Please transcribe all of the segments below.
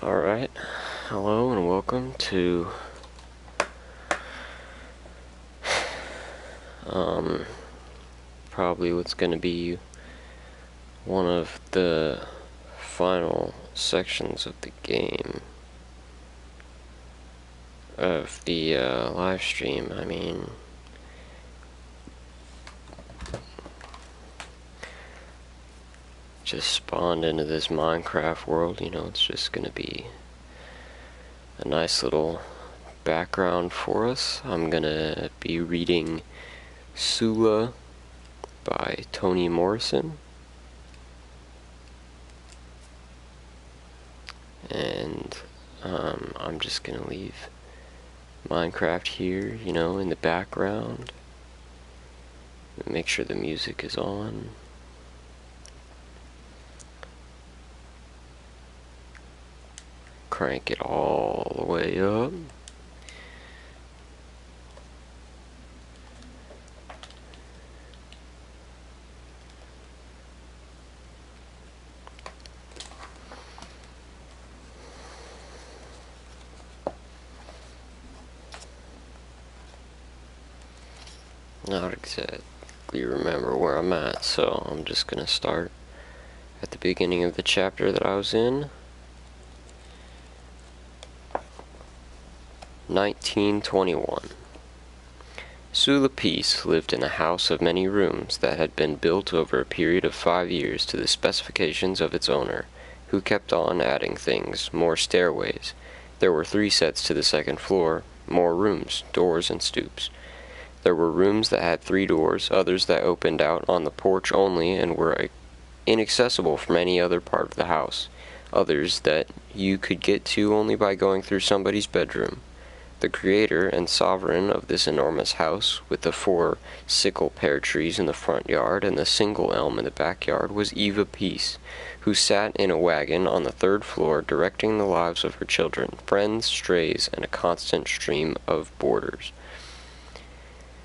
Alright, hello and welcome to probably what's going to be one of the final sections of the game, of the live stream. Just spawned into this Minecraft world, it's just going to be a nice little background for us. I'm going to be reading Sula by Toni Morrison. And I'm just going to leave Minecraft here, in the background. Make sure the music is on. Crank it all the way up. Not exactly remember where I'm at, so I'm just gonna start at the beginning of the chapter that I was in. 1921. Sula Peace lived in a house of many rooms that had been built over a period of 5 years to the specifications of its owner, who kept on adding things, more stairways. There were 3 sets to the second floor, more rooms, doors, and stoops. There were rooms that had 3 doors, others that opened out on the porch only and were inaccessible from any other part of the house, others that you could get to only by going through somebody's bedroom. The creator and sovereign of this enormous house, with the 4 sickle pear trees in the front yard and the single elm in the backyard, was Eva Peace, who sat in a wagon on the 3rd floor directing the lives of her children, friends, strays, and a constant stream of boarders.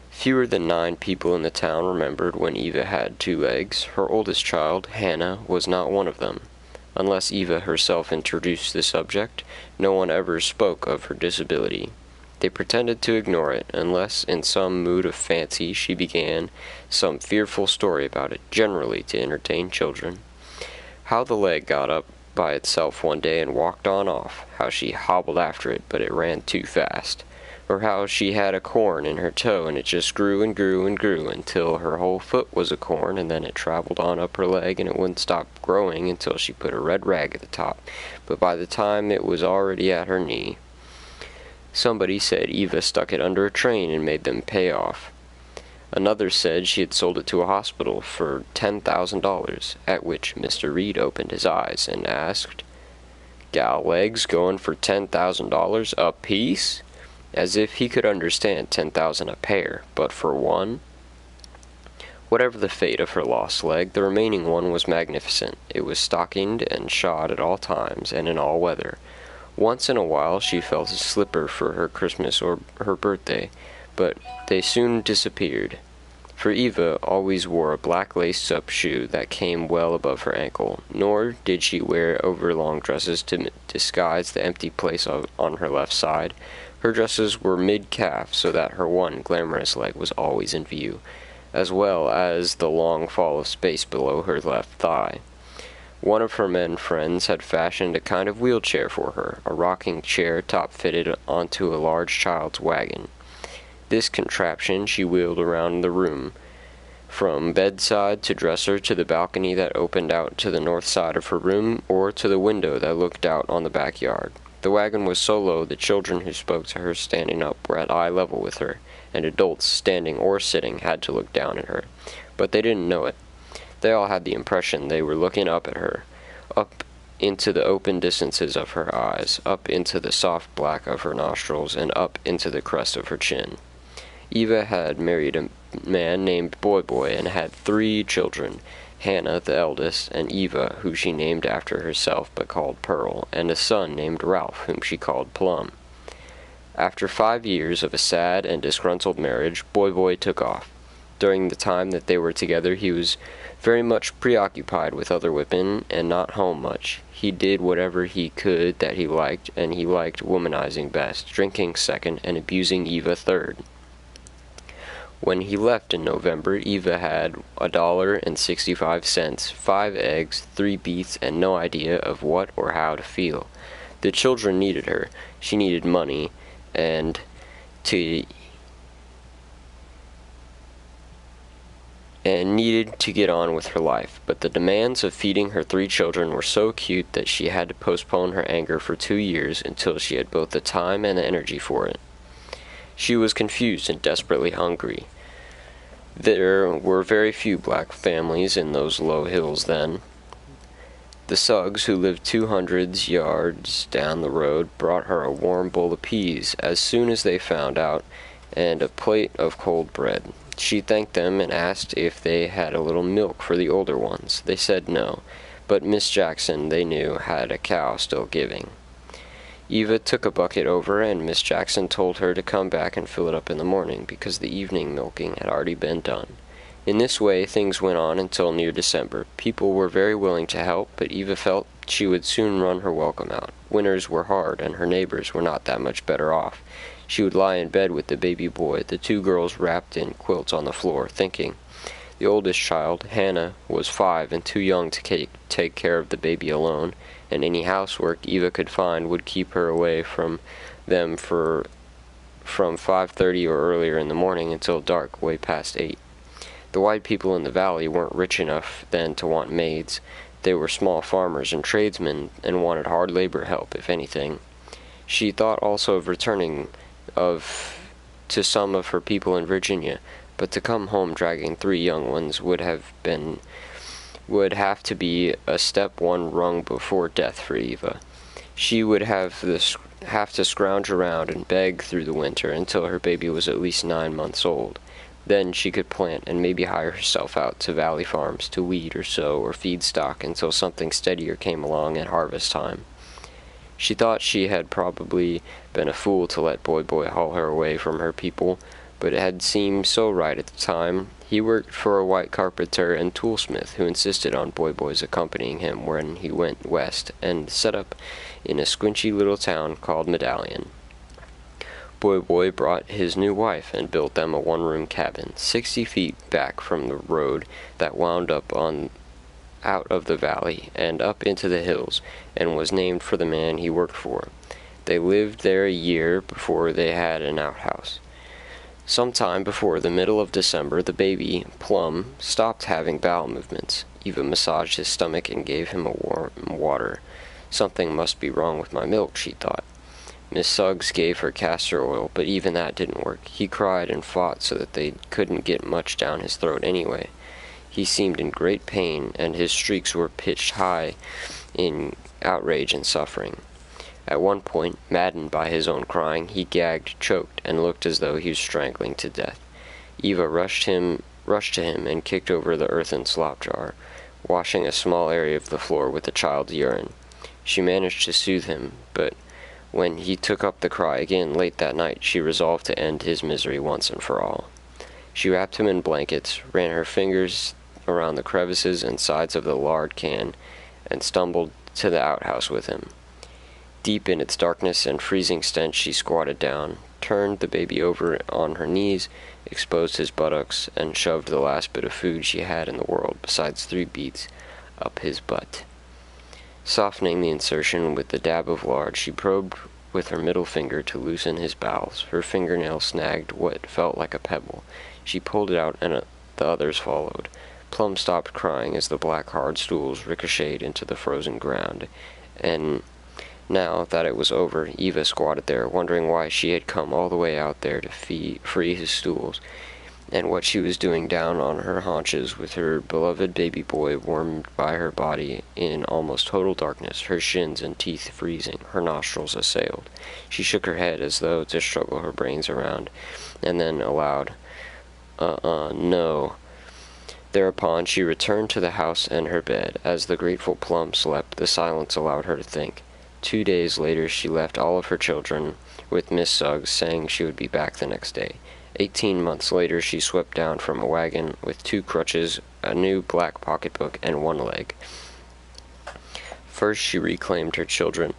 Fewer than 9 people in the town remembered when Eva had 2 legs. Her oldest child, Hannah, was not one of them. Unless Eva herself introduced the subject, no one ever spoke of her disability. They pretended to ignore it, unless in some mood of fancy she began some fearful story about it, generally to entertain children. How the leg got up by itself one day and walked on off, how she hobbled after it, but it ran too fast, or how she had a corn in her toe and it just grew and grew and grew until her whole foot was a corn, and then it traveled on up her leg and it wouldn't stop growing until she put a red rag at the top, but by the time it was already at her knee. Somebody said Eva stuck it under a train and made them pay off. Another said she had sold it to a hospital for $10,000, at which Mr. Reed opened his eyes and asked, "Gal legs going for $10,000 a piece?" As if he could understand 10,000 a pair, but for one? Whatever the fate of her lost leg, the remaining one was magnificent. It was stockinged and shod at all times and in all weather. Once in a while she felt a slipper for her Christmas or her birthday, but they soon disappeared, for Eva always wore a black laced-up shoe that came well above her ankle, nor did she wear overlong dresses to disguise the empty place on her left side. Her dresses were mid-calf, so that her one glamorous leg was always in view, as well as the long fall of space below her left thigh. One of her men friends had fashioned a kind of wheelchair for her, a rocking chair top-fitted onto a large child's wagon. This contraption she wheeled around the room, from bedside to dresser to the balcony that opened out to the north side of her room, or to the window that looked out on the backyard. The wagon was so low that children who spoke to her standing up were at eye level with her, and adults standing or sitting had to look down at her. But they didn't know it. They all had the impression they were looking up at her, up into the open distances of her eyes, up into the soft black of her nostrils, and up into the crest of her chin. Eva had married a man named Boy Boy and had 3 children, Hannah, the eldest, and Eva, who she named after herself but called Pearl, and a son named Ralph, whom she called Plum. After 5 years of a sad and disgruntled marriage, Boy Boy took off. During the time that they were together, he was very much preoccupied with other women and not home much. He did whatever he could that he liked, and he liked womanizing best, drinking second, and abusing Eva third. When he left in November, Eva had $1.65, 5 eggs, 3 beets, and no idea of what or how to feel. The children needed her. She needed money, and needed to get on with her life, but the demands of feeding her 3 children were so acute that she had to postpone her anger for 2 years until she had both the time and the energy for it. She was confused and desperately hungry. There were very few black families in those low hills then. The Suggs, who lived 200 yards down the road, brought her a warm bowl of peas as soon as they found out, and a plate of cold bread. She thanked them and asked if they had a little milk for the older ones. They said no, but Miss Jackson, they knew, had a cow still giving. Eva took a bucket over, and Miss Jackson told her to come back and fill it up in the morning, because the evening milking had already been done. In this way things went on until near December. People were very willing to help, but Eva felt she would soon run her welcome out. Winters were hard, and her neighbors were not that much better off. She would lie in bed with the baby boy, the 2 girls wrapped in quilts on the floor, thinking. The oldest child, Hannah, was 5 and too young to take care of the baby alone, and any housework Eva could find would keep her away from them from 5:30 or earlier in the morning until dark, way past 8. The white people in the valley weren't rich enough then to want maids. They were small farmers and tradesmen and wanted hard labor help, if anything. She thought also of returning to some of her people in Virginia, but to come home dragging 3 young ones would have to be a step 1 rung before death for Eva. She would have to scrounge around and beg through the winter until her baby was at least 9 months old. Then she could plant and maybe hire herself out to valley farms to weed or sow or feed stock until something steadier came along at harvest time. She thought she had probably been a fool to let Boy haul her away from her people, but it had seemed so right at the time. He worked for a white carpenter and toolsmith who insisted on Boy's accompanying him when he went west, and set up in a squinchy little town called Medallion. Boy brought his new wife and built them a 1-room cabin, 60 feet back from the road that wound up out of the valley and up into the hills, and was named for the man he worked for. They lived there a year before they had an outhouse. Sometime before the middle of December, the baby, Plum, stopped having bowel movements. Eva massaged his stomach and gave him a warm water. Something must be wrong with my milk, she thought. Miss Suggs gave her castor oil, but even that didn't work. He cried and fought so that they couldn't get much down his throat anyway. He seemed in great pain, and his shrieks were pitched high in outrage and suffering. At one point, maddened by his own crying, he gagged, choked, and looked as though he was strangling to death. Eva rushed to him and kicked over the earthen slop jar, washing a small area of the floor with the child's urine. She managed to soothe him, but when he took up the cry again late that night, she resolved to end his misery once and for all. She wrapped him in blankets, ran her fingers around the crevices and sides of the lard can, and stumbled to the outhouse with him. Deep in its darkness and freezing stench, she squatted down, turned the baby over on her knees, exposed his buttocks, and shoved the last bit of food she had in the world, besides 3 beets, up his butt. Softening the insertion with the dab of lard, she probed with her middle finger to loosen his bowels. Her fingernail snagged what felt like a pebble. She pulled it out, and the others followed. Plum stopped crying as the black hard stools ricocheted into the frozen ground, and now that it was over, Eva squatted there, wondering why she had come all the way out there to free his stools, and what she was doing down on her haunches with her beloved baby boy warmed by her body in almost total darkness, her shins and teeth freezing, her nostrils assailed. She shook her head as though to struggle her brains around, and then aloud, no. Thereupon she returned to the house and her bed. As the grateful Plum slept, the silence allowed her to think. 2 days later she left all of her children with Miss Suggs, saying she would be back the next day. 18 months later, she swept down from a wagon with 2 crutches, a new black pocketbook, and 1 leg. First, she reclaimed her children.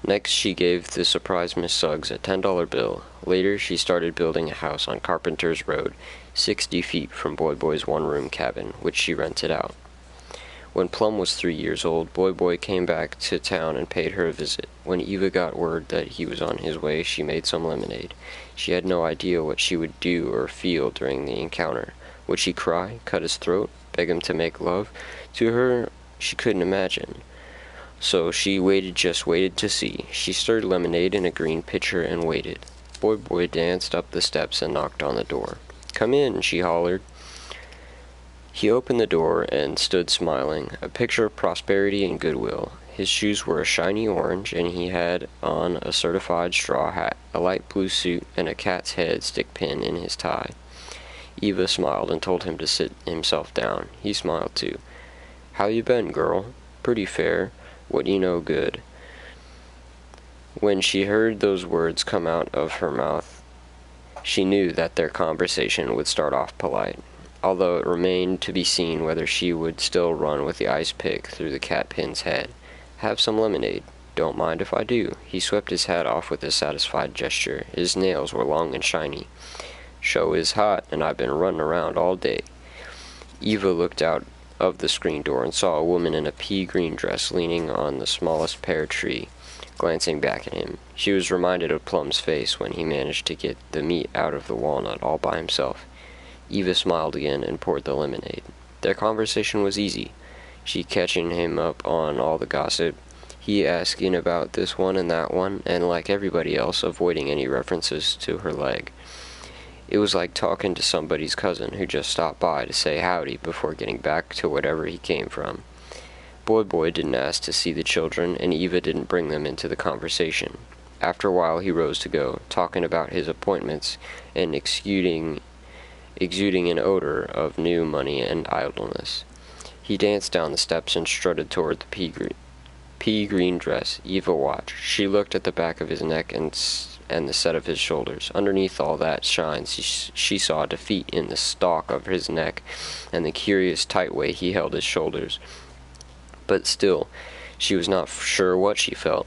Next, she gave the surprised Miss Suggs a $10 bill. Later, she started building a house on Carpenter's Road, 60 feet from Boy Boy's one-room cabin, which she rented out. When Plum was 3 years old, Boy Boy came back to town and paid her a visit. When Eva got word that he was on his way, she made some lemonade. She had no idea what she would do or feel during the encounter. Would she cry, cut his throat, beg him to make love? To her, she couldn't imagine. So she waited to see. She stirred lemonade in a green pitcher and waited. Boy Boy danced up the steps and knocked on the door. "Come in," she hollered. He opened the door and stood smiling, a picture of prosperity and goodwill. His shoes were a shiny orange, and he had on a certified straw hat, a light blue suit, and a cat's head stick pin in his tie. Eva smiled and told him to sit himself down. He smiled too. "How you been, girl?" "Pretty fair. What you know good." When she heard those words come out of her mouth, she knew that their conversation would start off polite, although it remained to be seen whether she would still run with the ice pick through the cat pin's head. "Have some lemonade." "Don't mind if I do." He swept his hat off with a satisfied gesture. His nails were long and shiny. "Show is hot, and I've been running around all day." Eva looked out of the screen door and saw a woman in a pea-green dress leaning on the smallest pear tree, glancing back at him. She was reminded of Plum's face when he managed to get the meat out of the walnut all by himself. Eva smiled again and poured the lemonade. Their conversation was easy, she catching him up on all the gossip, he asking about this one and that one, and like everybody else, avoiding any references to her leg. It was like talking to somebody's cousin who just stopped by to say howdy before getting back to whatever he came from. Boy Boy didn't ask to see the children, and Eva didn't bring them into the conversation. After a while he rose to go, talking about his appointments and exuding an odor of new money and idleness. He danced down the steps and strutted toward the pea-green dress. Eva watched. She looked at the back of his neck and the set of his shoulders. Underneath all that shine, she saw defeat in the stalk of his neck and the curious tight way he held his shoulders. But still, she was not sure what she felt.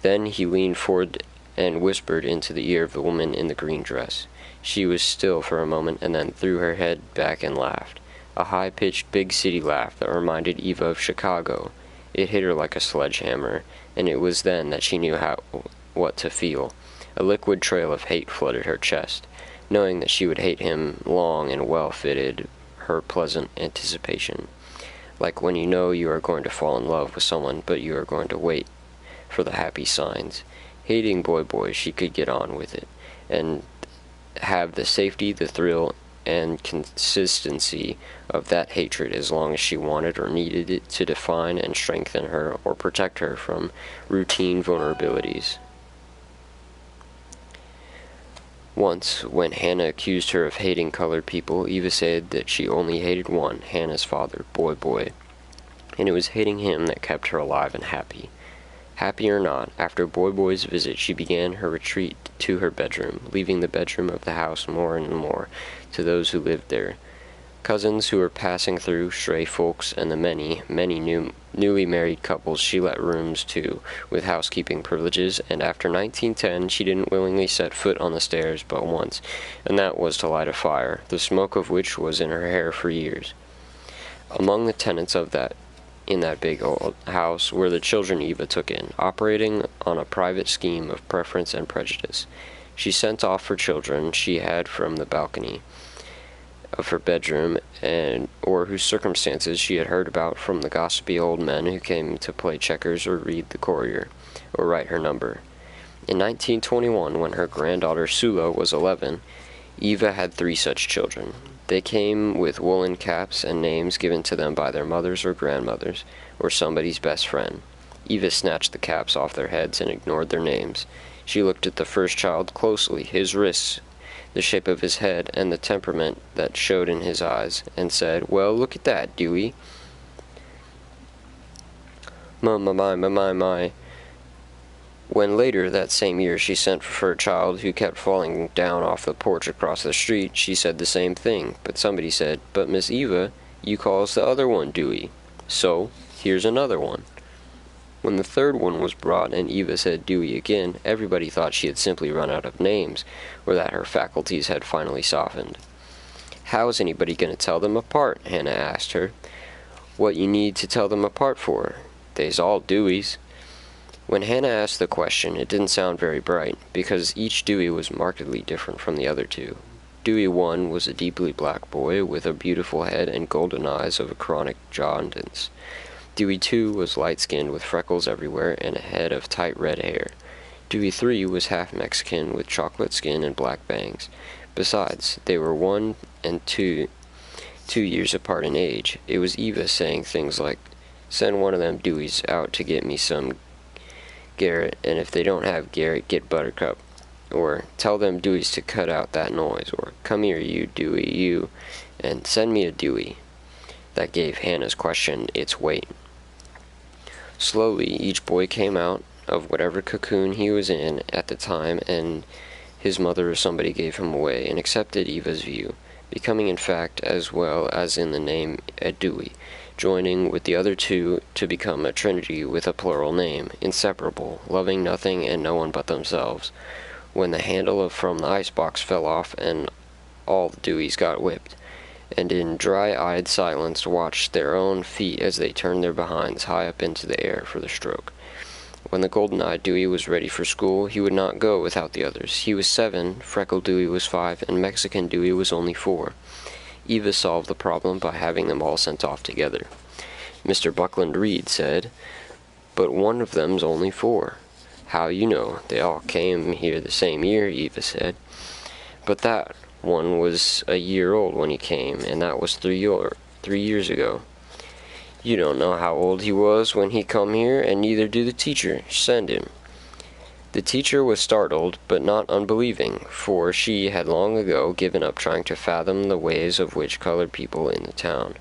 Then he leaned forward and whispered into the ear of the woman in the green dress. She was still for a moment and then threw her head back and laughed. A high-pitched big city laugh that reminded Eva of Chicago. It hit her like a sledgehammer, and it was then that she knew what to feel. A liquid trail of hate flooded her chest. Knowing that she would hate him long and well fitted her pleasant anticipation. Like when you know you are going to fall in love with someone, but you are going to wait for the happy signs. Hating Boy Boy, she could get on with it, and have the safety, the thrill, and consistency of that hatred as long as she wanted or needed it to define and strengthen her or protect her from routine vulnerabilities. Once, when Hannah accused her of hating colored people, Eva said that she only hated one, Hannah's father, Boy Boy, and it was hating him that kept her alive and happy. Happy or not, after Boy Boy's visit she began her retreat to her bedroom, leaving the bedroom of the house more and more to those who lived there. Cousins who were passing through, stray folks, and the many newly married couples she let rooms to with housekeeping privileges, and after 1910 she didn't willingly set foot on the stairs but once, and that was to light a fire, the smoke of which was in her hair for years. Among the tenants in that big old house were the children Eva took in, operating on a private scheme of preference and prejudice. She sent off her children she had from the balcony of her bedroom, or whose circumstances she had heard about from the gossipy old men who came to play checkers or read the Courier, or write her number. In 1921, when her granddaughter Sula was 11, Eva had 3 such children. They came with woolen caps and names given to them by their mothers or grandmothers, or somebody's best friend. Eva snatched the caps off their heads and ignored their names. She looked at the first child closely, his wrists, the shape of his head, and the temperament that showed in his eyes, and said, "Well, look at that, Dewey." My. When later that same year she sent for a child who kept falling down off the porch across the street, she said the same thing, but somebody said, "But Miss Eva, you calls the other one Dewey. So, here's another one." When the third one was brought and Eva said Dewey again, everybody thought she had simply run out of names, or that her faculties had finally softened. "How is anybody going to tell them apart?" Hannah asked her. "What you need to tell them apart for? They's all Deweys." When Hannah asked the question, it didn't sound very bright, because each Dewey was markedly different from the other two. Dewey 1 was a deeply black boy with a beautiful head and golden eyes of a chronic jaundice. Dewey 2 was light-skinned with freckles everywhere and a head of tight red hair. Dewey 3 was half Mexican with chocolate skin and black bangs. Besides, they were 1 and 2 years apart in age. It was Eva saying things like, "Send one of them Deweys out to get me some Garrett, and if they don't have Garrett, get Buttercup," or "Tell them Deweys to cut out that noise," or "Come here, you Dewey, you, and send me a Dewey," that gave Hannah's question its weight. Slowly, each boy came out of whatever cocoon he was in at the time, and his mother or somebody gave him away, and accepted Eva's view, becoming in fact, as well as in the name, a Dewey, joining with the other two to become a trinity with a plural name, inseparable, loving nothing and no one but themselves. When the handle from the icebox fell off and all the Deweys got whipped, and in dry-eyed silence watched their own feet as they turned their behinds high up into the air for the stroke. When the golden-eyed Dewey was ready for school, he would not go without the others. He was 7, freckled Dewey was 5, and Mexican Dewey was only 4. Eva solved the problem by having them all sent off together. Mr. Buckland Reed said, "But one of them's only 4. "How you know? They all came here the same year," Eva said. "But that one was a year old when he came, and that was 3 years ago." "You don't know how old he was when he come here, and neither do the teacher. Send him." The teacher was startled, but not unbelieving, for she had long ago given up trying to fathom the ways of which colored people in the town.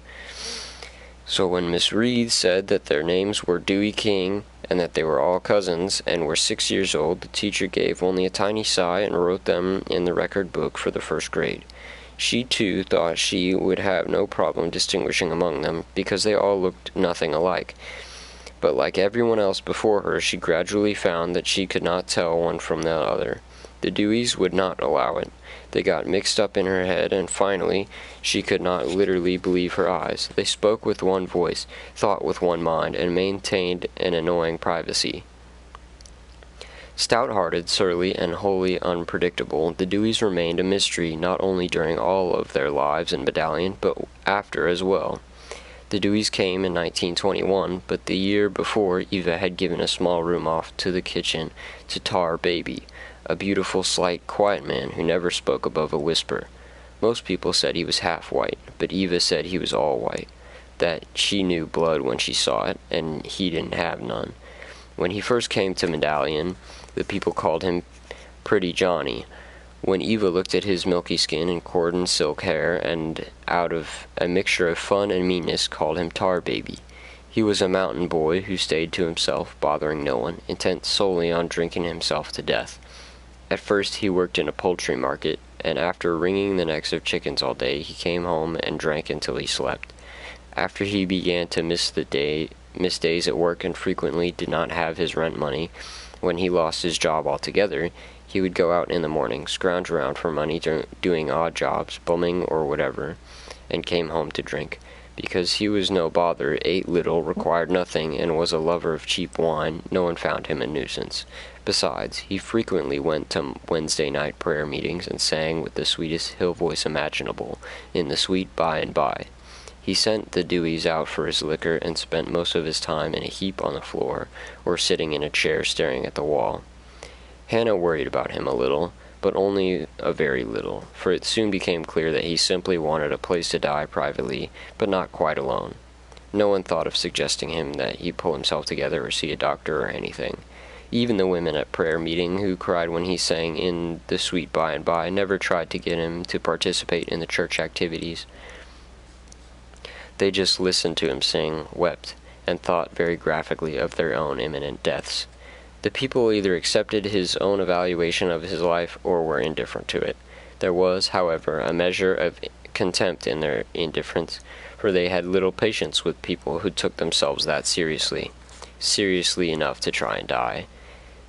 So when Miss Reed said that their names were Dewey King, and that they were all cousins, and were 6 years old, the teacher gave only a tiny sigh and wrote them in the record book for the first grade. She, too, thought she would have no problem distinguishing among them, because they all looked nothing alike. But like everyone else before her, she gradually found that she could not tell one from the other. The Deweys would not allow it. They got mixed up in her head, and finally she could not literally believe her eyes. They spoke with one voice, thought with one mind, and maintained an annoying privacy. Stout-hearted, surly, and wholly unpredictable, the Deweys remained a mystery not only during all of their lives in Medallion, but after as well. The Deweys came in 1921, but the year before Eva had given a small room off to the kitchen to Tar Baby, a beautiful, slight, quiet man who never spoke above a whisper. Most people said he was half white, but Eva said he was all white, that she knew blood when she saw it, and he didn't have none. When he first came to Medallion, the people called him Pretty Johnny. When Eva looked at his milky skin and cordon silk hair, and out of a mixture of fun and meanness called him Tar Baby. He was a mountain boy who stayed to himself, bothering no one, intent solely on drinking himself to death. At first he worked in a poultry market, and after wringing the necks of chickens all day, he came home and drank until he slept. After he began to miss days at work and frequently did not have his rent money, when he lost his job altogether, he would go out in the morning, scrounge around for money doing odd jobs, bumming or whatever, and came home to drink. Because he was no bother, ate little, required nothing, and was a lover of cheap wine, no one found him a nuisance. Besides, he frequently went to Wednesday night prayer meetings and sang with the sweetest hill voice imaginable in the sweet by and by. He sent the Deweys out for his liquor and spent most of his time in a heap on the floor, or sitting in a chair staring at the wall. Hannah worried about him a little, but only a very little, for it soon became clear that he simply wanted a place to die privately, but not quite alone. No one thought of suggesting him that he pull himself together or see a doctor or anything. Even the women at prayer meeting who cried when he sang in the sweet by and by never tried to get him to participate in the church activities. They just listened to him sing, wept, and thought very graphically of their own imminent deaths. The people either accepted his own evaluation of his life or were indifferent to it. There was, however, a measure of contempt in their indifference, for they had little patience with people who took themselves that seriously enough to try and die.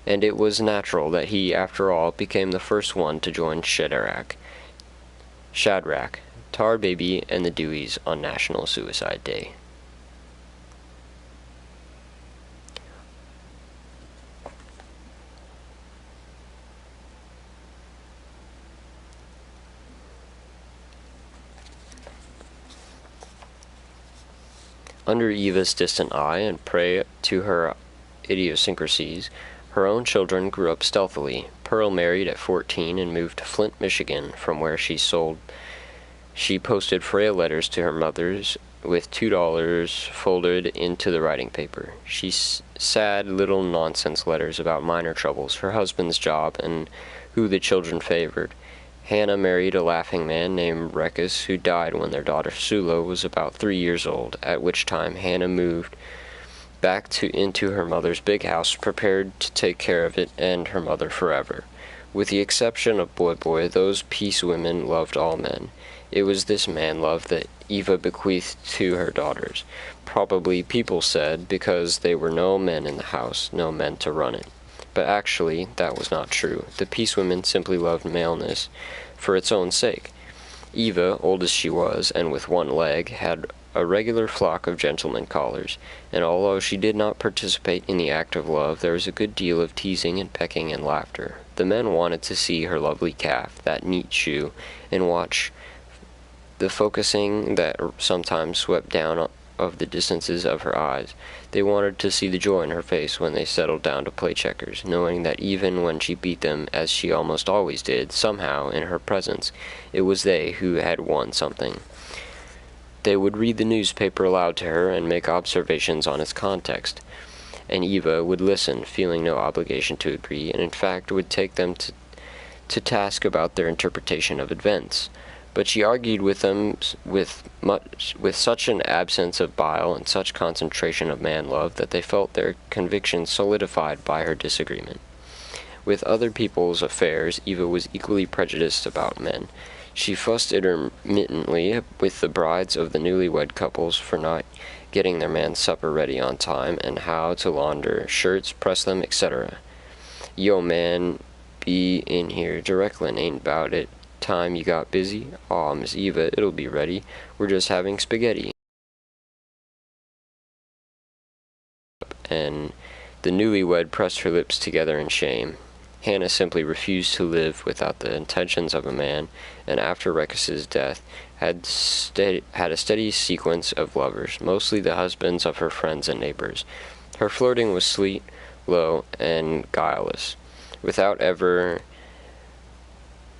And it was natural that he, after all, became the first one to join Shadrach, Tar Baby, and the Deweys on National Suicide Day. Under Eva's distant eye and prey to her idiosyncrasies, her own children grew up stealthily. Pearl married at 14 and moved to Flint, Michigan, from where she posted frail letters to her mothers with $2 folded into the writing paper. Sad little nonsense letters about minor troubles, her husband's job, and who the children favored. Hannah married a laughing man named Rekus, who died when their daughter Sula was about 3 years old, at which time Hannah moved back into her mother's big house, prepared to take care of it and her mother forever. With the exception of Boy, those peace women loved all men. It was this man-love that Eva bequeathed to her daughters. Probably, people said, because there were no men in the house, no men to run it. But actually, that was not true. The peace women simply loved maleness for its own sake. Eva, old as she was, and with one leg, had a regular flock of gentlemen callers, and although she did not participate in the act of love, there was a good deal of teasing and pecking and laughter. The men wanted to see her lovely calf, that neat shoe, and watch the focusing that sometimes swept down of the distances of her eyes. They wanted to see the joy in her face when they settled down to play checkers, knowing that even when she beat them, as she almost always did, somehow, in her presence, it was they who had won something. They would read the newspaper aloud to her and make observations on its context, and Eva would listen, feeling no obligation to agree, and in fact would take them to task about their interpretation of events. But she argued with them with such an absence of bile and such concentration of man-love that they felt their convictions solidified by her disagreement. With other people's affairs, Eva was equally prejudiced about men. She fussed intermittently with the brides of the newlywed couples for not getting their man's supper ready on time, and how to launder shirts, press them, etc. "Yo, man, be in here directly, ain't 'bout it time you got busy? Aw, Miss Eva, it'll be ready. We're just having spaghetti." And the newlywed pressed her lips together in shame. Hannah simply refused to live without the intentions of a man, and after Rekus's death had a steady sequence of lovers, mostly the husbands of her friends and neighbors. Her flirting was sweet, low, and guileless, without ever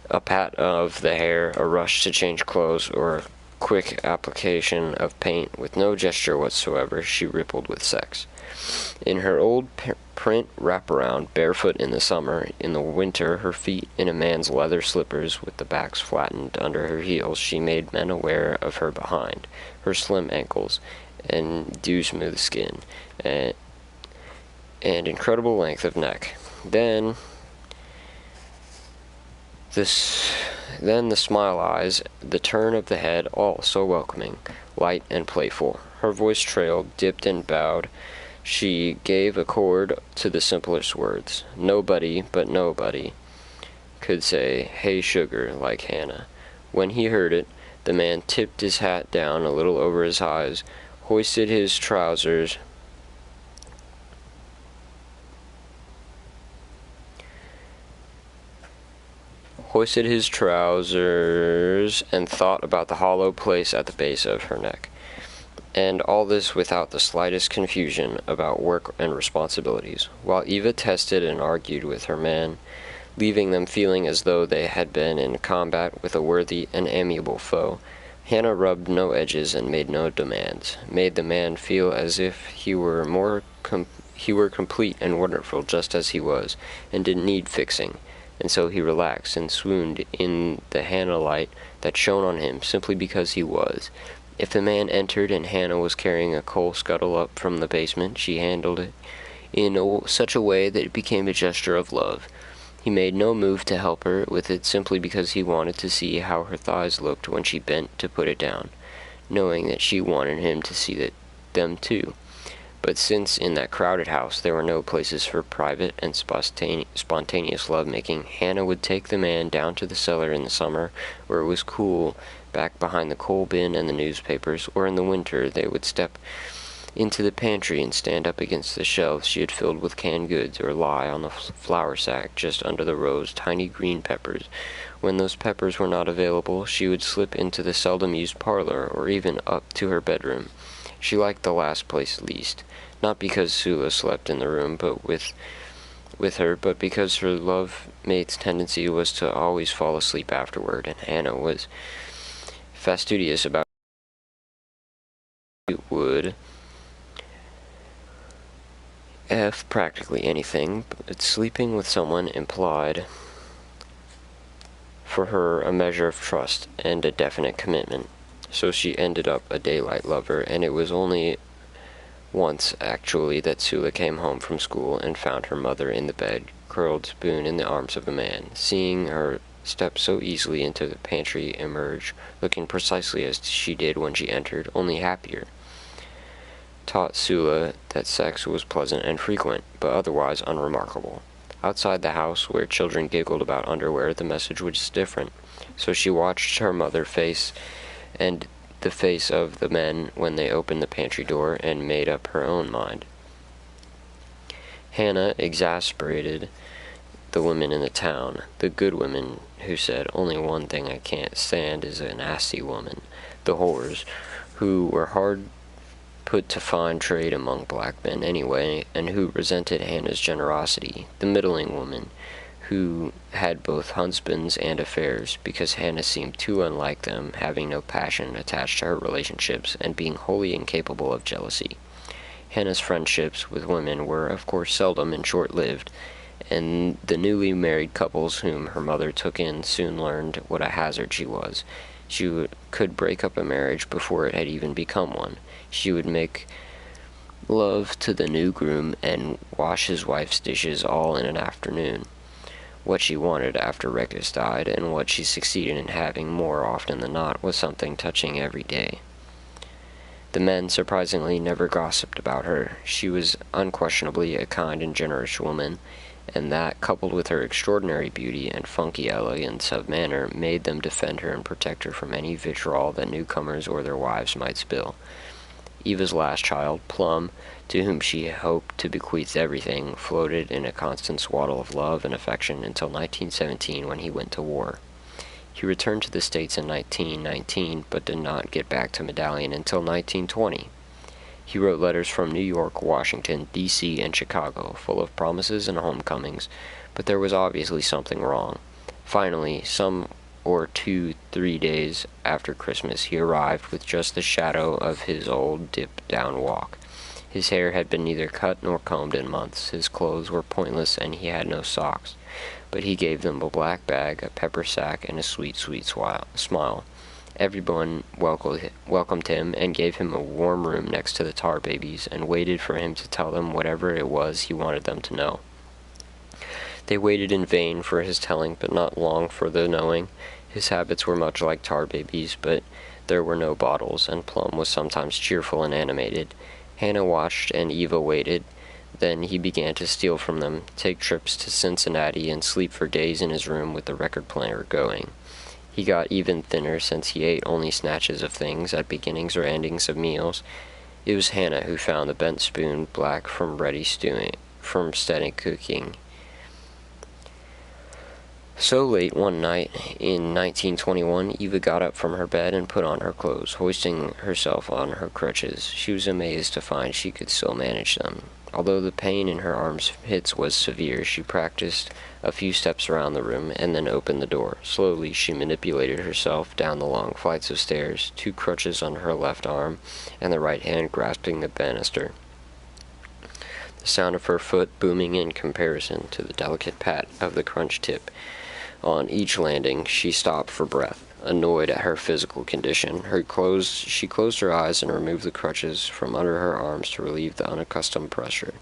a pat of the hair, a rush to change clothes, or a quick application of paint. With no gesture whatsoever, she rippled with sex. In her old print wraparound, barefoot in the summer, in the winter her feet in a man's leather slippers with the backs flattened under her heels, she made men aware of her behind, her slim ankles, and dew-smooth skin, and incredible length of neck. Then the smile eyes, the turn of the head, all so welcoming, light and playful. Her voice trailed, dipped and bowed. She gave a chord to the simplest words. Nobody but nobody could say, "Hey, sugar," like Hannah. When he heard it, the man tipped his hat down a little over his eyes, hoisted his trousers and thought about the hollow place at the base of her neck. And all this without the slightest confusion about work and responsibilities. While Eva tested and argued with her men, leaving them feeling as though they had been in combat with a worthy and amiable foe, Hannah rubbed no edges and made no demands, made the man feel as if he were complete and wonderful just as he was, and didn't need fixing. And so he relaxed and swooned in the Hannah light that shone on him simply because he was. If the man entered and Hannah was carrying a coal scuttle up from the basement, she handled it in such a way that it became a gesture of love. He made no move to help her with it simply because he wanted to see how her thighs looked when she bent to put it down, knowing that she wanted him to see them too. But since in that crowded house there were no places for private and spontaneous lovemaking, Hannah would take the man down to the cellar in the summer, where it was cool, back behind the coal bin and the newspapers, or in the winter they would step into the pantry and stand up against the shelves she had filled with canned goods, or lie on the flour sack just under the rows tiny green peppers. When those peppers were not available, she would slip into the seldom-used parlor, or even up to her bedroom. She liked the last place least, not because Sula slept in the room with her, but because her love-mate's tendency was to always fall asleep afterward, and Hannah was fastidious about it. Would practically anything, but sleeping with someone implied for her a measure of trust and a definite commitment. So she ended up a daylight lover, and it was only once, actually, that Sula came home from school and found her mother in the bed, curled spoon in the arms of a man. Seeing her step so easily into the pantry emerge, looking precisely as she did when she entered, only happier, taught Sula that sex was pleasant and frequent, but otherwise unremarkable. Outside the house, where children giggled about underwear, the message was different. So she watched her mother face and the face of the men when they opened the pantry door, and made up her own mind. Hannah exasperated the women in the town, the good women who said, "Only one thing I can't stand is a nasty woman," the whores, who were hard put to find trade among black men anyway, and who resented Hannah's generosity, the middling woman, who had both husbands and affairs, because Hannah seemed too unlike them, having no passion attached to her relationships, and being wholly incapable of jealousy. Hannah's friendships with women were, of course, seldom and short-lived, and the newly married couples whom her mother took in soon learned what a hazard she was. She could break up a marriage before it had even become one. She would make love to the new groom and wash his wife's dishes all in an afternoon. What she wanted after Rectus died, and what she succeeded in having more often than not, was something touching every day. The men, surprisingly, never gossiped about her. She was unquestionably a kind and generous woman, and that, coupled with her extraordinary beauty and funky elegance of manner, made them defend her and protect her from any vitriol that newcomers or their wives might spill. Eva's last child, Plum, to whom she hoped to bequeath everything, floated in a constant swaddle of love and affection until 1917, when he went to war. He returned to the States in 1919, but did not get back to Medallion until 1920. He wrote letters from New York, Washington, D.C., and Chicago, full of promises and homecomings, but there was obviously something wrong. Finally, some 3 days after Christmas, he arrived with just the shadow of his old dip-down walk. His hair had been neither cut nor combed in months. His clothes were pointless, and he had no socks. But he gave them a black bag, a pepper sack, and a sweet, sweet smile. Everyone welcomed him, and gave him a warm room next to the Tar Babies, and waited for him to tell them whatever it was he wanted them to know. They waited in vain for his telling, but not long for the knowing. His habits were much like Tar Babies, but there were no bottles, and Plum was sometimes cheerful and animated. Hannah watched, and Eva waited. Then he began to steal from them, take trips to Cincinnati, and sleep for days in his room with the record player going. He got even thinner, since he ate only snatches of things at beginnings or endings of meals. It was Hannah who found the bent spoon black from steady cooking. So late one night in 1921, Eva got up from her bed and put on her clothes, hoisting herself on her crutches. She was amazed to find she could still manage them. Although the pain in her armpits was severe, she practiced a few steps around the room and then opened the door. Slowly, she manipulated herself down the long flights of stairs, 2 crutches on her left arm and the right hand grasping the banister. The sound of her foot booming in comparison to the delicate pat of the crunch tip. On each landing, she stopped for breath, annoyed at her physical condition. She closed her eyes and removed the crutches from under her arms to relieve the unaccustomed pressure.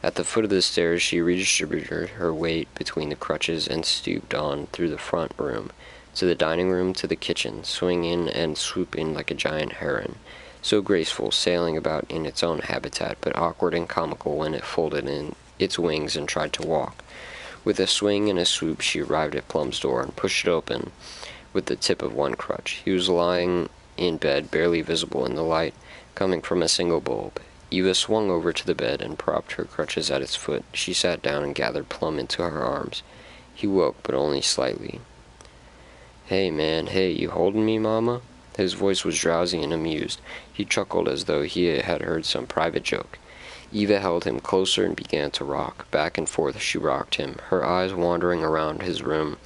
At the foot of the stairs, she redistributed her weight between the crutches and stooped on through the front room, to the dining room, to the kitchen, swinging and swooping like a giant heron, so graceful, sailing about in its own habitat, but awkward and comical when it folded in its wings and tried to walk. With a swing and a swoop, she arrived at Plum's door and pushed it open with the tip of one crutch. He was lying in bed, barely visible in the light coming from a single bulb. Eva swung over to the bed and propped her crutches at its foot. She sat down and gathered Plum into her arms. He woke, but only slightly. "Hey, man, hey, you holding me, Mama?" His voice was drowsy and amused. He chuckled as though he had heard some private joke. Eva held him closer and began to rock. Back and forth she rocked him, her eyes wandering around his room.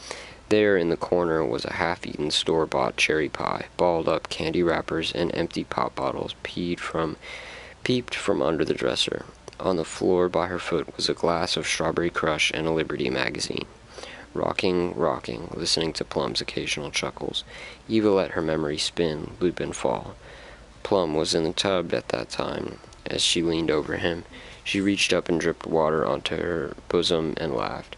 There in the corner was a half-eaten store-bought cherry pie, balled up candy wrappers, and empty pop bottles peeped from under the dresser. On the floor by her foot was a glass of Strawberry Crush and a Liberty magazine. Rocking, listening to Plum's occasional chuckles. Eva let her memory spin, loop and fall. Plum was in the tub at that time. As she leaned over him, she reached up and dripped water onto her bosom and laughed.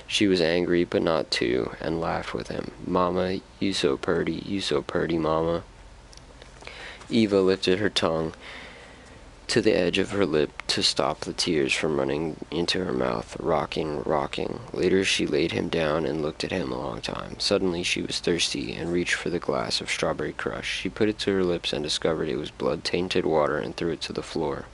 She was angry, but not too, and laughed with him. "Mama, you so purty, Mama." Eva lifted her tongue to the edge of her lip to stop the tears from running into her mouth, rocking. Later she laid him down and looked at him a long time. Suddenly she was thirsty and reached for the glass of Strawberry Crush. She put it to her lips and discovered it was blood-tainted water and threw it to the floor.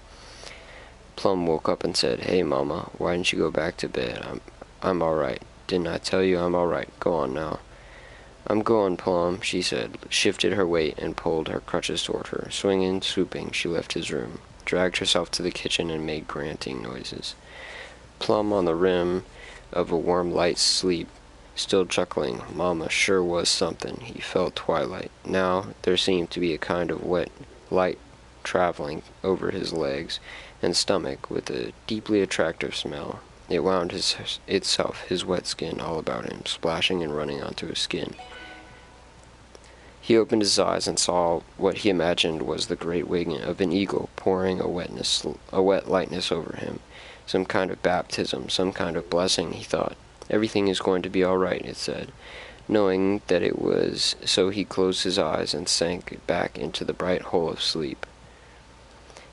Plum woke up and said, "Hey, Mama, why didn't you go back to bed? I'm all right. Didn't I tell you I'm all right? Go on now." "I'm going, Plum," she said, shifted her weight, and pulled her crutches toward her. Swinging, swooping, she left his room, dragged herself to the kitchen, and made grunting noises. Plum, on the rim of a warm, light sleep, still chuckling. Mama sure was something. He felt twilight. Now there seemed to be a kind of wet light traveling over his legs and stomach with a deeply attractive smell. It wound itself, his wet skin, all about him, splashing and running onto his skin. He opened his eyes and saw what he imagined was the great wing of an eagle, pouring a wet lightness over him. Some kind of baptism, some kind of blessing, he thought. Everything is going to be all right, it said. Knowing that it was so, he closed his eyes and sank back into the bright hole of sleep.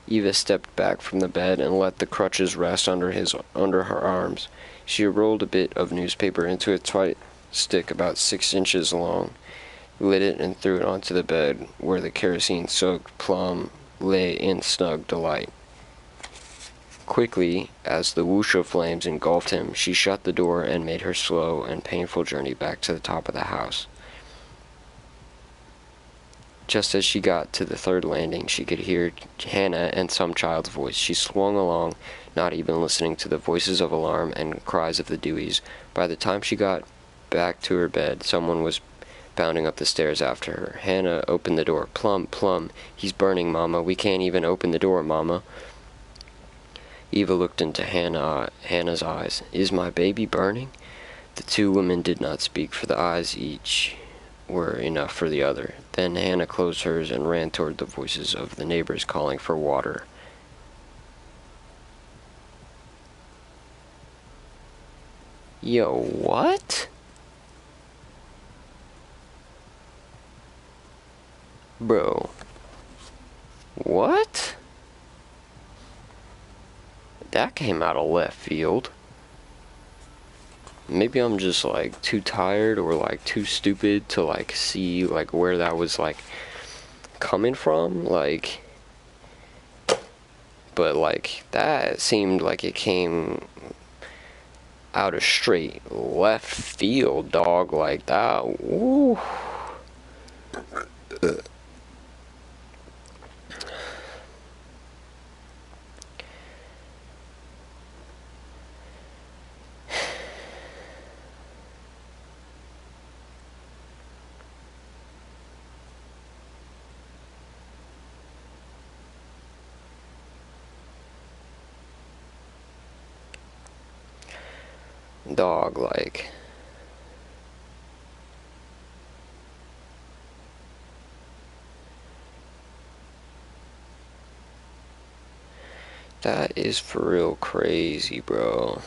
Eva stepped back from the bed and let the crutches rest under her arms. She rolled a bit of newspaper into a tight stick about 6 inches long, lit it, and threw it onto the bed, where the kerosene-soaked Plum lay in snug delight. Quickly, as the whoosh of flames engulfed him, she shut the door and made her slow and painful journey back to the top of the house. Just as she got to the third landing, she could hear Hannah and some child's voice. She swung along, not even listening to the voices of alarm and cries of the Deweys. By the time she got back to her bed, someone was bounding up the stairs after her. Hannah opened the door. Plum, he's burning, Mama. We can't even open the door, Mama." Eva looked into Hannah's eyes. "Is my baby burning?" The two women did not speak, for the eyes each were enough for the other. Then Hannah closed hers and ran toward the voices of the neighbors calling for water. Yo, what? Bro. What? That came out of left field. Maybe I'm just like too tired or like too stupid to like see like where that was like coming from, like, but like that seemed like it came out of straight left field, dog, like that. Woo. Dog, like, That is for real crazy, bro.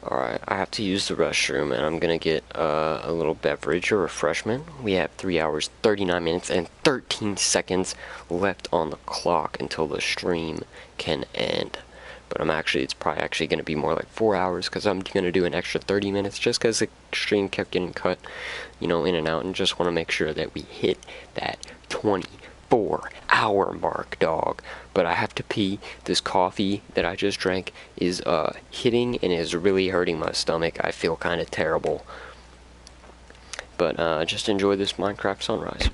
Alright, I have to use the restroom and I'm gonna get a little beverage or refreshment. We have 3 hours, 39 minutes, and 13 seconds left on the clock until the stream can end. But it's probably actually gonna be more like 4 hours because I'm gonna do an extra 30 minutes just because the stream kept getting cut, in and out, and just want to make sure that we hit that 24-hour mark, dog. But I have to pee. This coffee that I just drank is hitting and is really hurting my stomach. I feel kind of terrible. But just enjoy this Minecraft sunrise.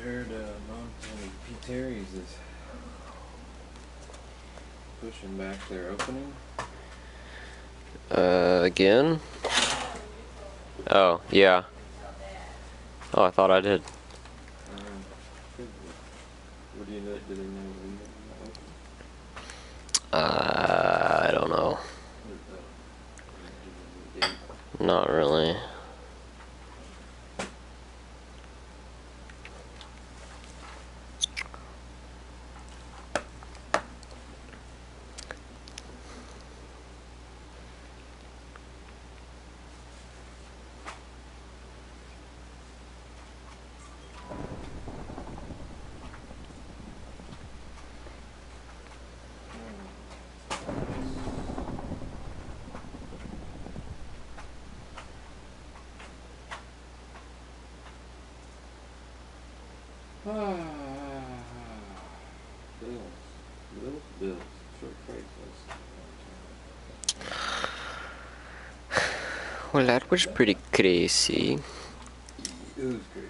heard P. Terry's is pushing back their opening. Again? Oh, yeah. Oh, I thought I did. What do you know? Do they know when they're open? I don't know. Not really. Bills. Short Craigslist. Well, that was pretty crazy. It was crazy.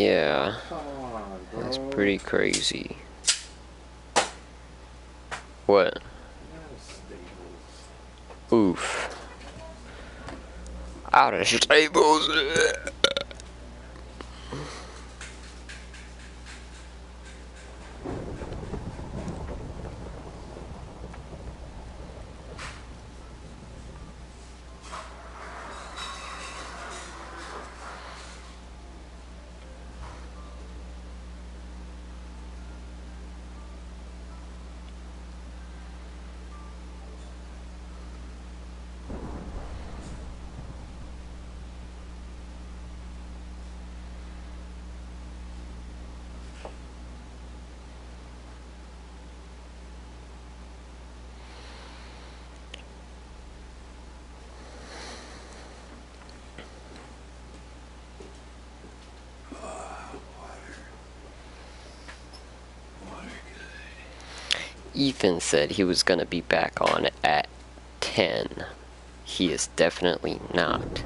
Yeah, Come on, bro. that's pretty crazy. What? Oof. Out of stables. Ethan said he was gonna be back on at 10. He is definitely not.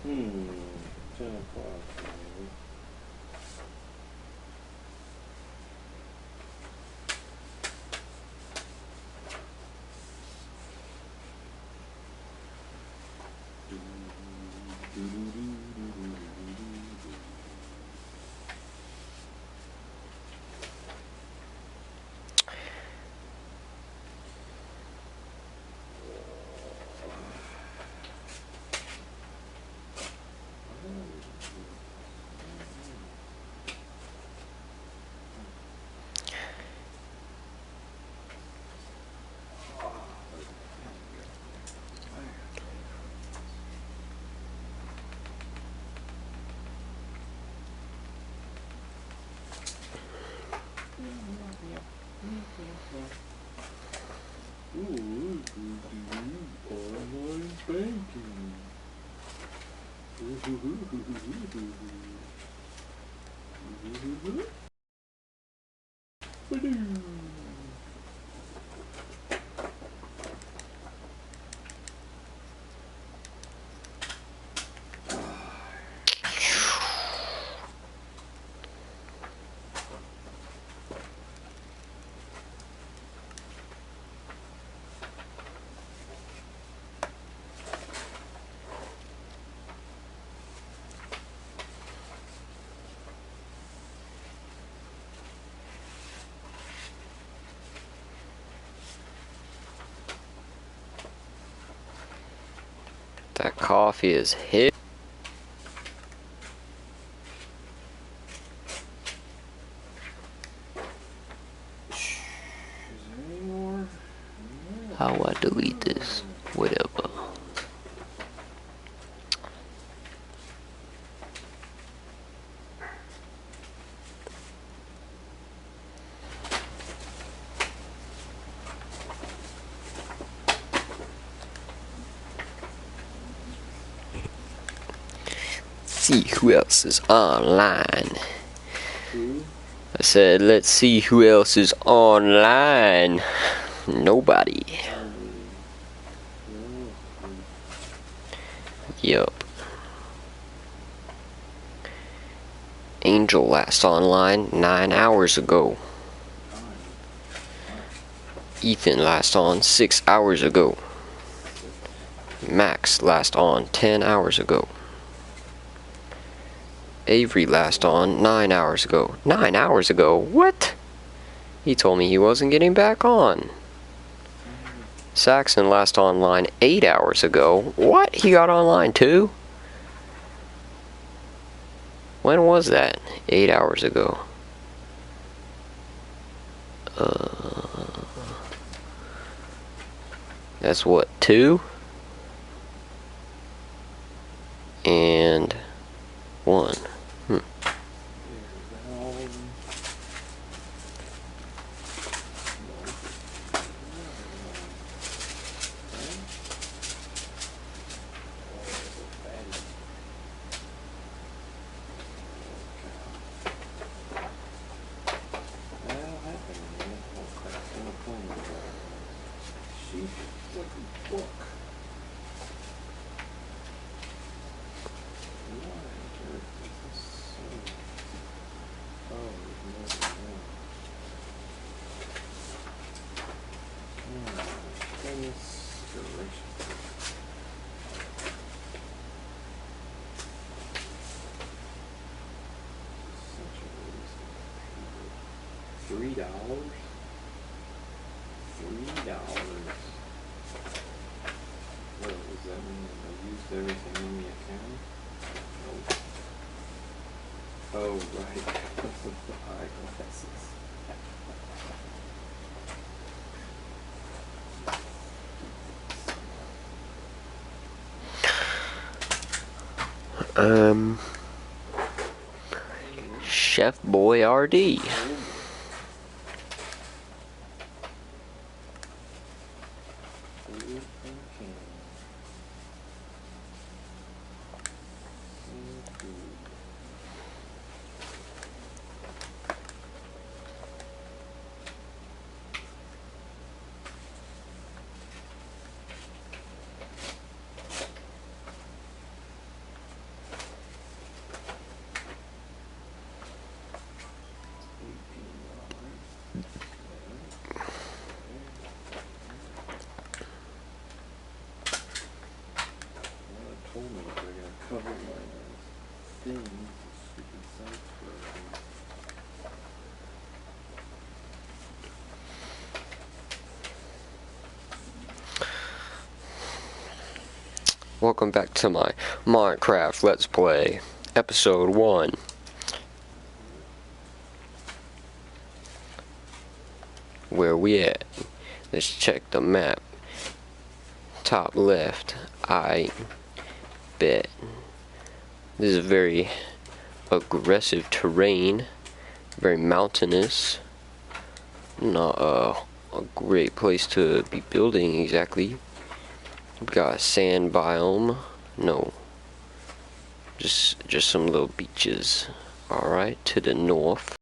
Hmm. 10 o'clock, maybe. Online banking. That coffee is hit. Is there any more? How I delete this? Whatever. See who else is online. Who? I said, let's see who else is online. Nobody. Yup. Angel last online 9 hours ago. Ethan last on 6 hours ago. Max last on 10 hours ago. Avery last on 9 hours ago. 9 hours ago? What? He told me he wasn't getting back on. Saxon last online 8 hours ago. What? He got online too? When was that? 8 hours ago. That's what, 2? And 1. sheet. It's like a book. Why on earth is this so? Oh, there's more than one. Goodness gracious. Such a waste of paper. $3? $3. What does that mean? I used everything in the account? Nope. Oh, right. Eyeglasses. Chef Boyardee. Told me they're gonna cover my thing, stupid site version. Welcome back to my Minecraft Let's Play, Episode 1. Where we at? Let's check the map. Top left, I bet. This is very aggressive terrain, very mountainous. Not a great place to be building exactly. We've got a sand biome. No. Just some little beaches. Alright, to the north.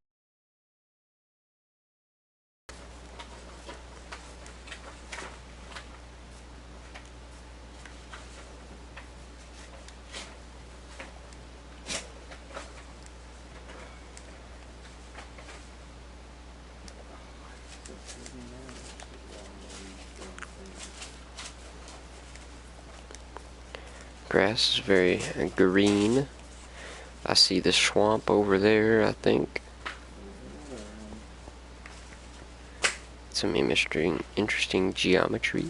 Grass is very green. I see the swamp over there, I think. Some interesting geometry.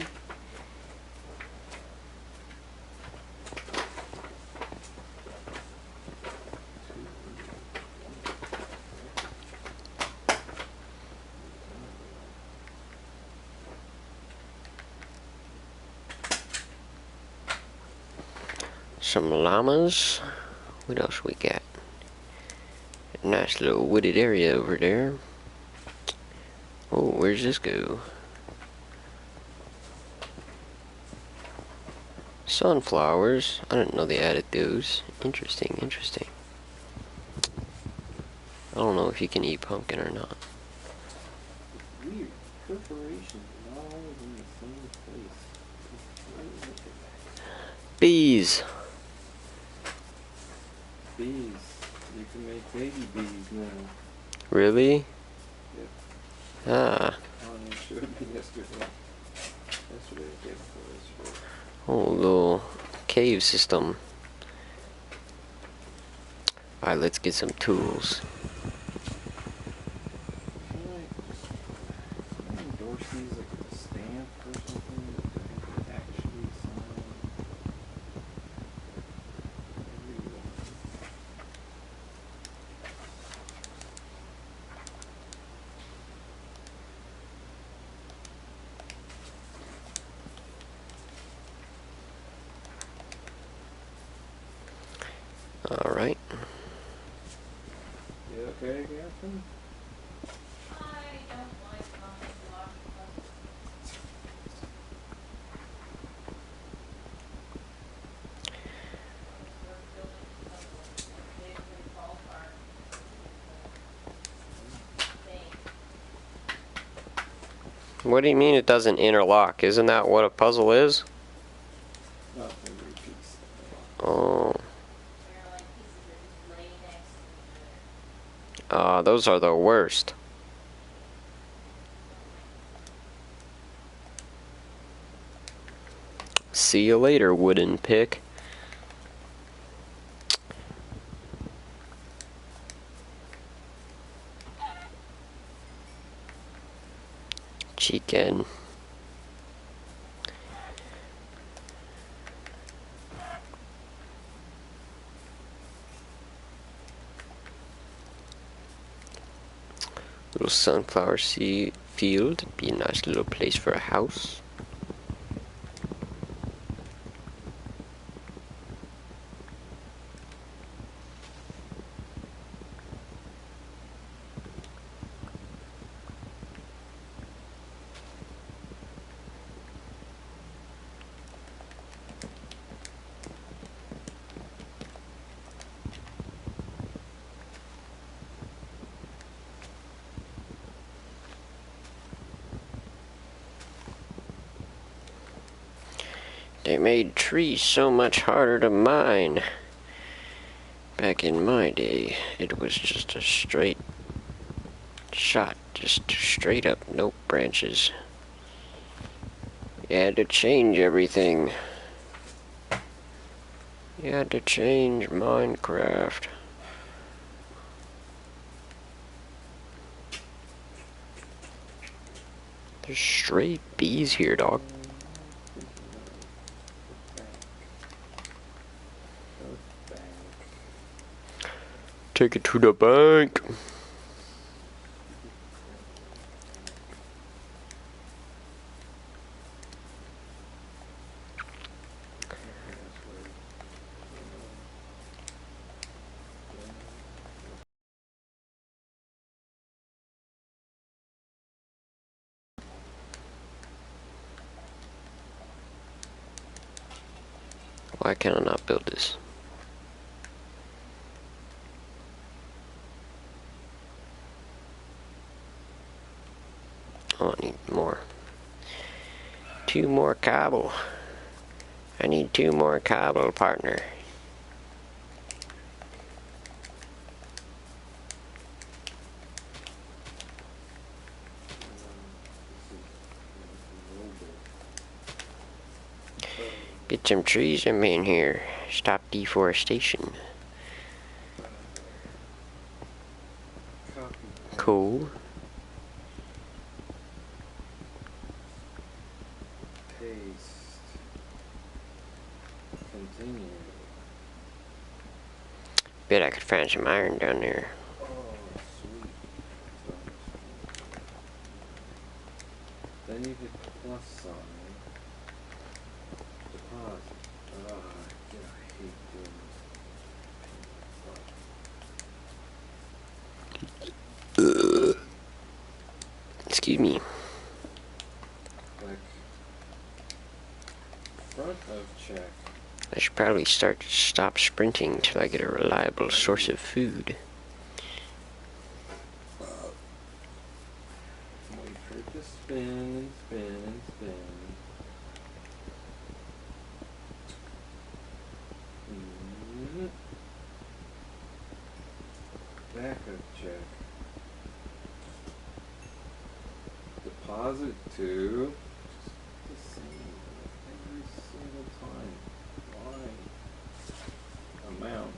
Some llamas. What else we got? A nice little wooded area over there. Oh, where's this go? Sunflowers. I didn't know they added those. Interesting, interesting. I don't know if you can eat pumpkin or not. Weird. Perforations are all in the same place. Look at that. Bees. Bees. You can make baby bees now. Really? Yep. Ah. Anya showed me yesterday. Yesterday, the day before yesterday. Oh, little cave system. Alright, let's get some tools. Can I endorse these like with a stamp or something that I could actually sign? Everyone. Alright. You okay, Captain? What do you mean it doesn't interlock? Isn't that what a puzzle is? Not every piece. Oh. Those are the worst. See you later, wooden pick. Chicken. Little sunflower seed field. Be a nice little place for a house. They made trees so much harder to mine. Back in my day, it was just a straight shot, just straight up, no branches. You had to change everything. You had to change Minecraft. There's stray bees here, dog. Take it to the bank. Why can I not build this? Oh, I need more. 2 more cobble. I need 2 more cobble, partner. Get some trees in here. Stop deforestation. Cool. Paste. Continue. Bet I could find some iron down there. Oh, sweet. Then you hit plus sign. Deposit. Ah, yeah, I hate doing this. Excuse me. Click. Front of check. I should probably stop sprinting till I get a reliable source of food. Wait for it to spin and spin and spin. Backup check. Deposit to. Just the same every single time. Why? Amount.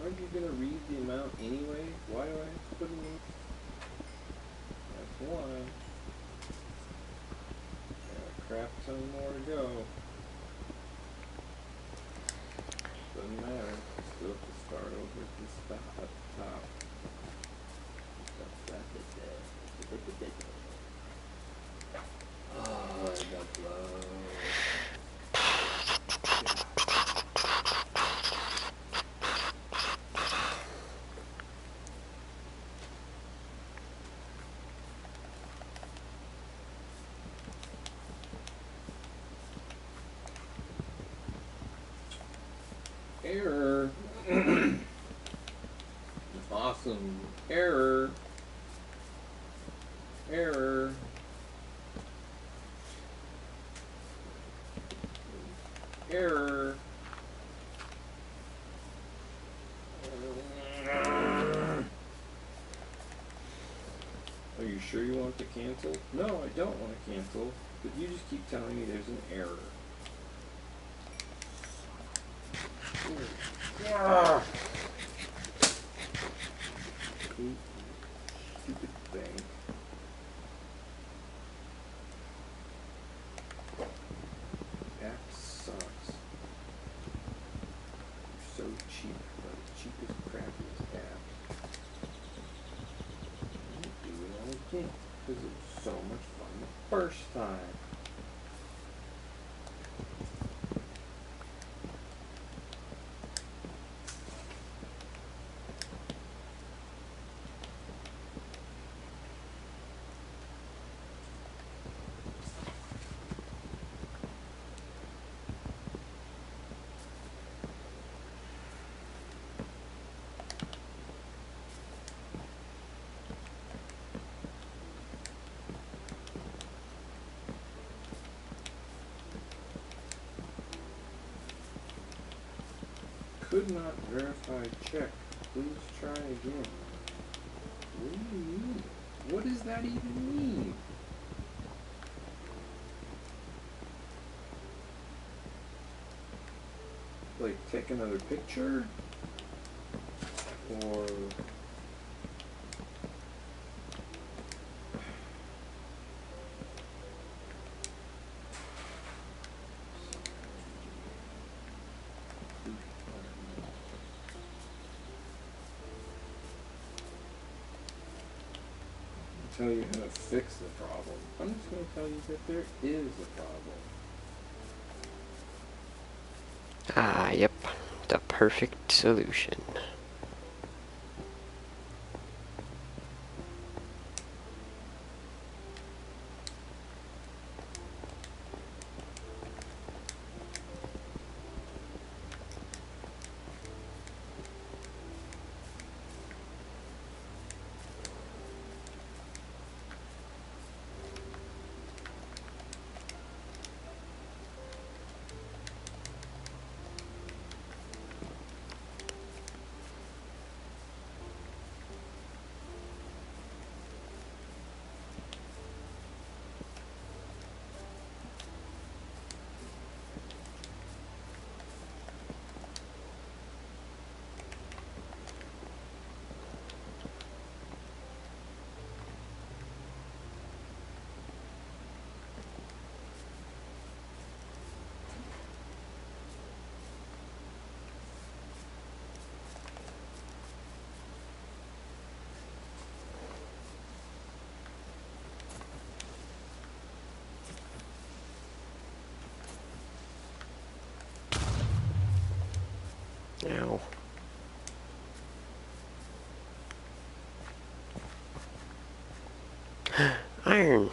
Aren't you gonna read the amount anyway? Why do I have to put it in? That's why. Got a crap ton more to go. Doesn't matter. Still have to start over at the top. Oh, I got blow. Error. Awesome. Error. Error. error. Are you sure you want to cancel? No, I don't want to cancel, but you just keep telling me there's an error. Stupid thing. App sucks. You're so cheap, like cheapest, crappiest app. Do it all again, because it was so much fun the first time. Could not verify check. Please try again. What do you mean? What does that even mean? Like, take another picture? Or... tell you how to fix the problem. I'm just going to tell you that there is a problem. Ah, yep. The perfect solution. Now, iron.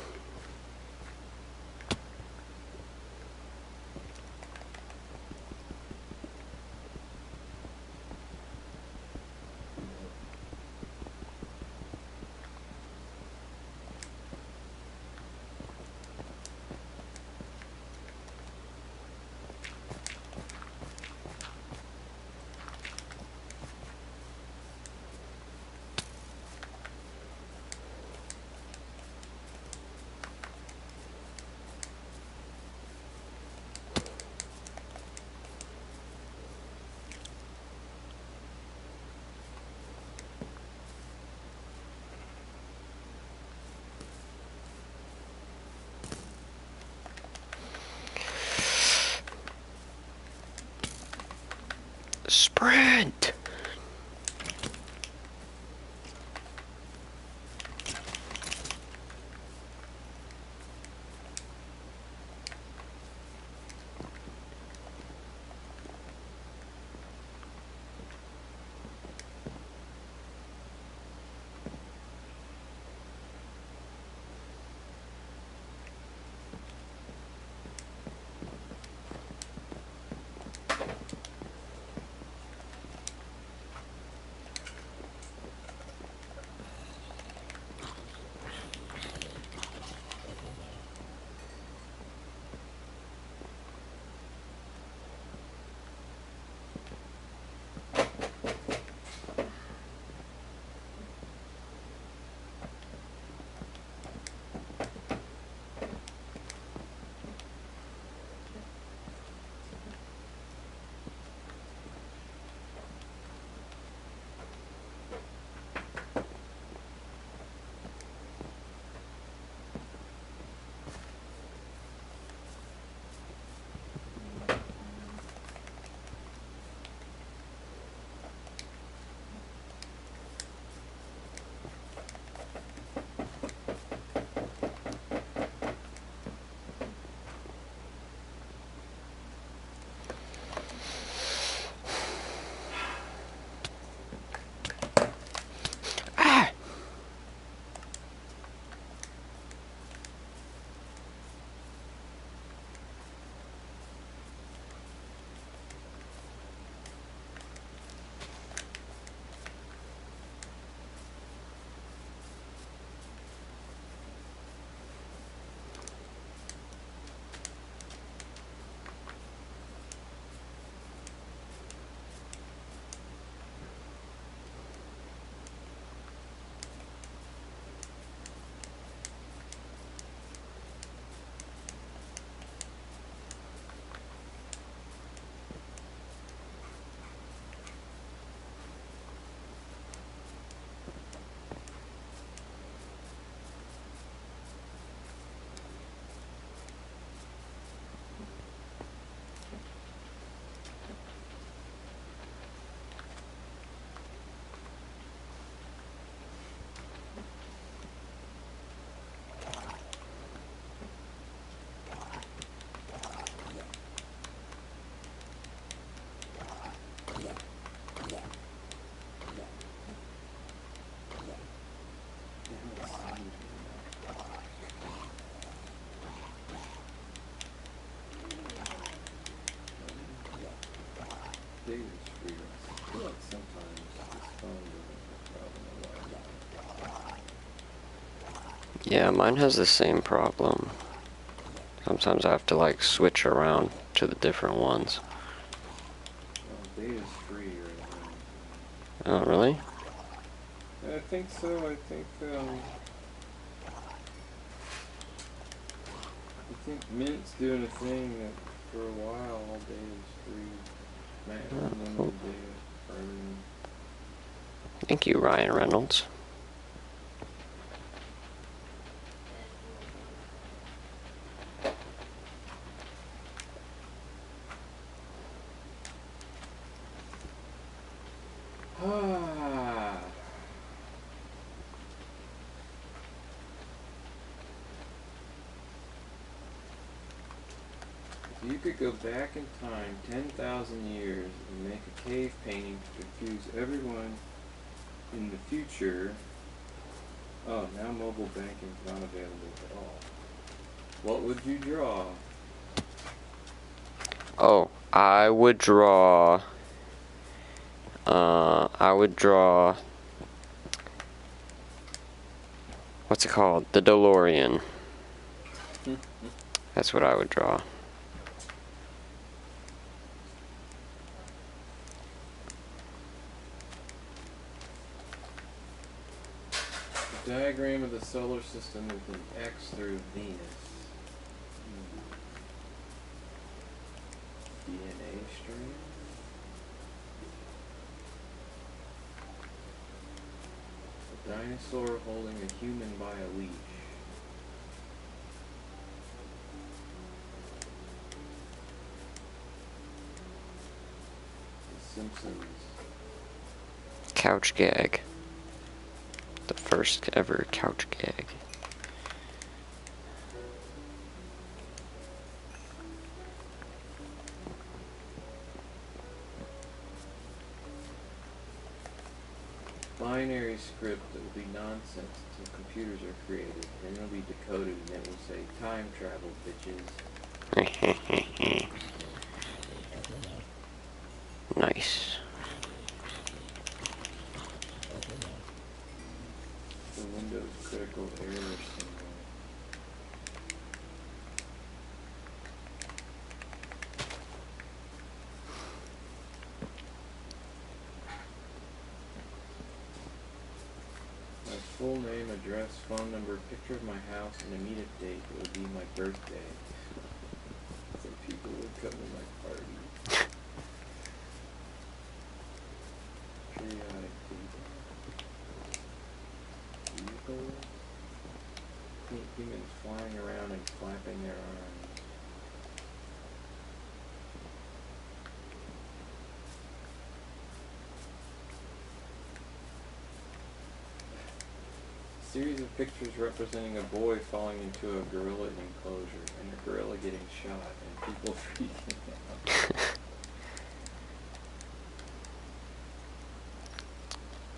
Sprint! data's free. I feel like sometimes this phone doesn't have a problem. Yeah, mine has the same problem. Sometimes I have to like switch around to the different ones. Well, data's free right now. Oh, really? I think so. I think Mint's doing a thing that for a while all data's free. Cool. Unlimited data for everyone. Thank you, Ryan Reynolds. Ah. If you could go back in time 10,000 years and make a cave painting to confuse everyone in the future. Oh, now mobile banking is not available at all. What would you draw? Oh, I would draw. What's it called? The DeLorean. That's what I would draw. The diagram of the solar system with an X through Venus. DNA strand. A dinosaur holding a human by a leash. The Simpsons. Couch gag. The first ever couch gag. Binary script that will be nonsense until computers are created. Then it'll be decoded and it will say, time travel, bitches. Nice. The Windows critical error symbol. My full name, address, phone number, picture of my house, and immediate date will be my birthday. So people would come to my party. Periodic table. Vehicle. Pink humans flying around and flapping their arms. Series of pictures representing a boy falling into a gorilla enclosure and a gorilla getting shot and people freaking out.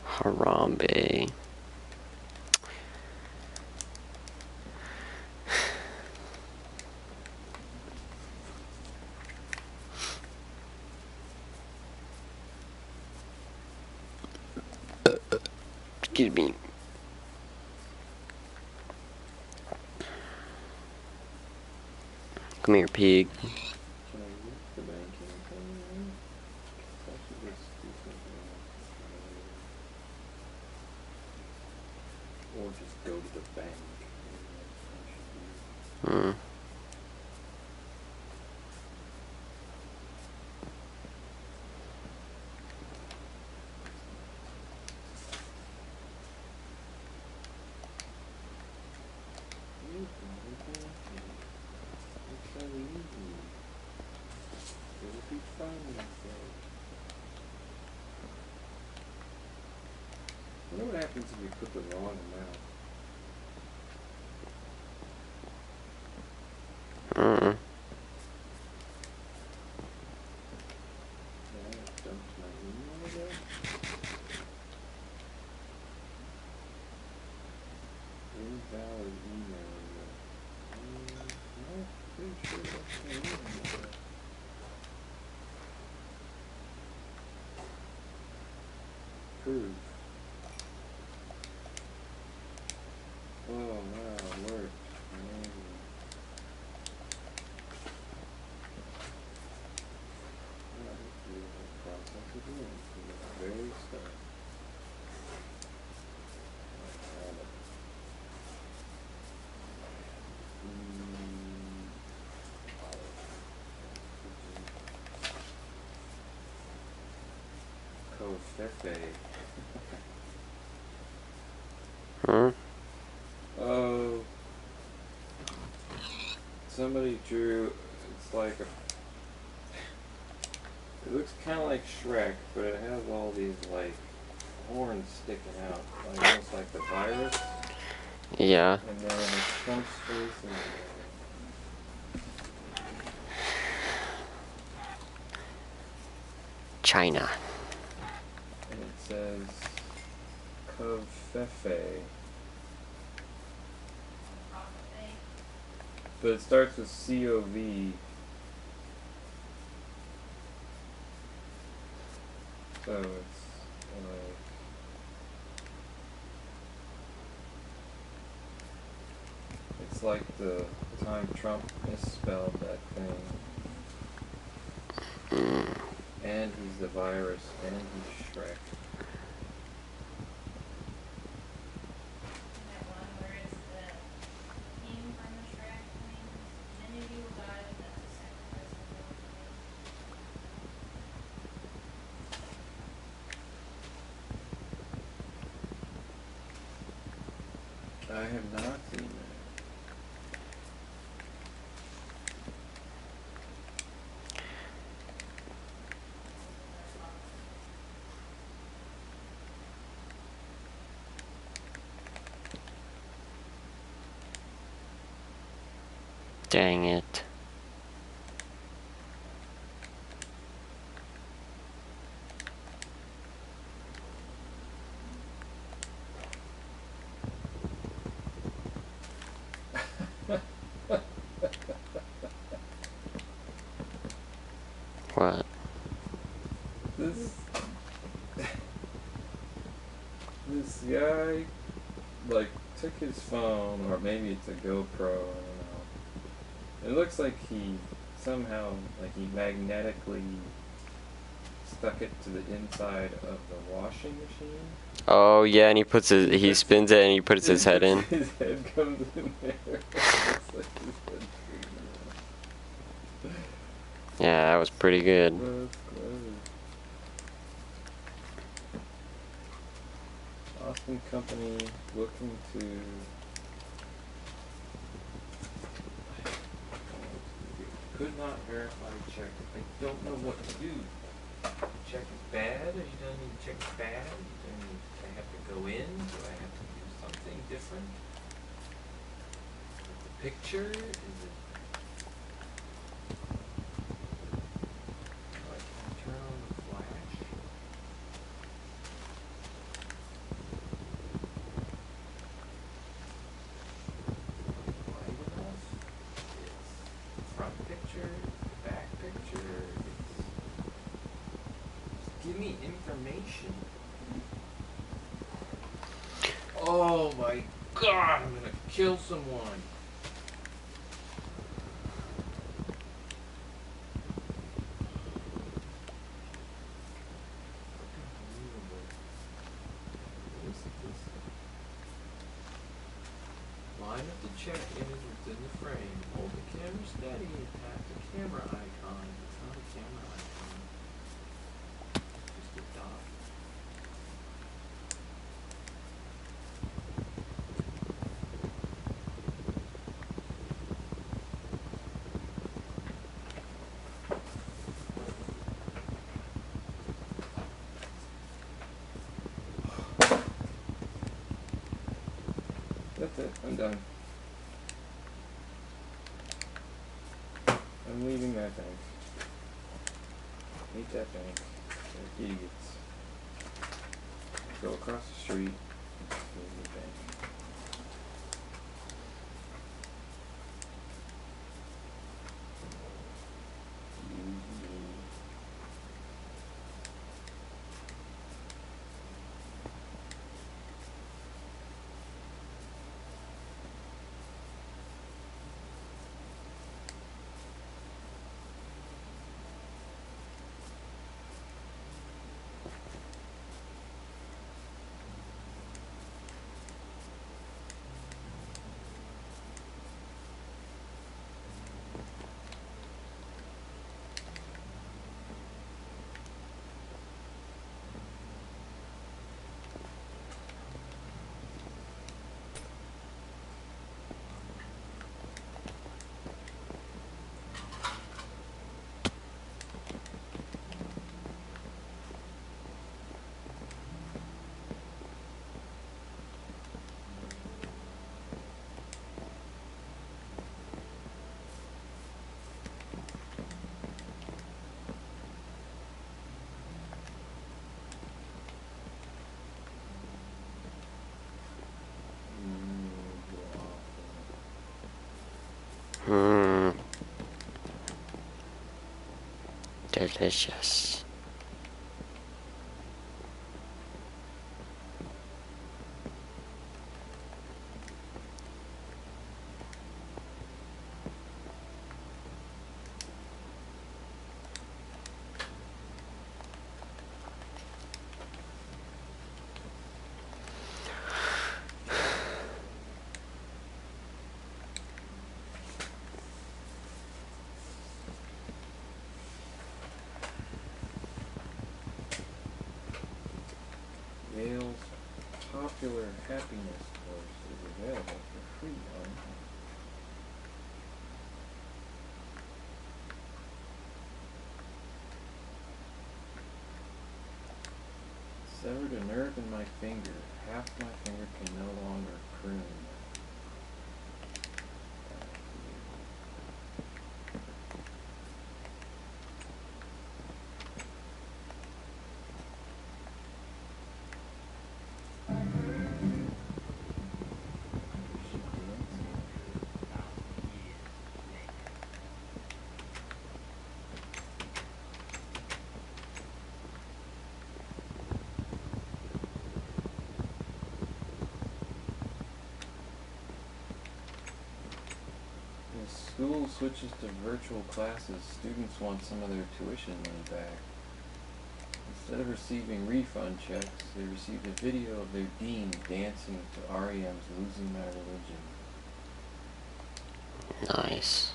Harambe. Excuse me. Come here, pig. Can I use the banking thing now? I should just do something else. Or just go to the bank. Hmm. It's so easy. It'll be fun, he said. I wonder what happens if you put the wrong amount. Mm. Yeah, I dumped my email again. Invalid email address. I'm pretty sure that's my email address. approve. Oh wow, worked. Amazing. Alright, do the process again from the very start. Covfefe. Hmm? Oh, somebody drew. It's like a. It looks kind of like Shrek, but it has all these like horns sticking out, like almost like the virus. Yeah. And then it's Trump's face and China. it says Covfefe. But it starts with C-O-V. So it's like. It's like the time Trump misspelled that thing. Mm. And he's the virus, and he's Shrek. That one where it's the king from the Shrek thing. Many of you will die, but that's a sacrifice of love I have not seen that. Dang it. What? This guy like took his phone, or maybe it's a GoPro, I don't know. It looks like he somehow like he magnetically stuck it to the inside of the washing machine. Oh yeah, and he spins it and he puts his head in. His head comes in there. It's like his head sticking Yeah, that was pretty good. out. That's clever. Austin company looking to. Could not verify check. I don't know what to do. Check is bad? Are you telling me the check is bad? Do I have to go in? Do I have to do something different? With the picture? Is it? Oh, I can turn on the flash. Bright enough? It's front picture, back picture. Just give me information. Oh my god, I'm gonna kill someone. Unbelievable. What is this? Line up the check image within the frame. Hold the camera steady and tap the camera icon. It's not a camera icon. It's just a dot. That's it. I'm done. I'm leaving that bank. Hate that bank. They're idiots. Go across the street. Leave the bank. delicious. Yale's popular happiness course is available for free online. Severed a nerve in my finger. Half my finger can no longer prune. As school switches to virtual classes, students want some of their tuition money back. Instead of receiving refund checks, they received a video of their dean dancing to REM's Losing My Religion. Nice.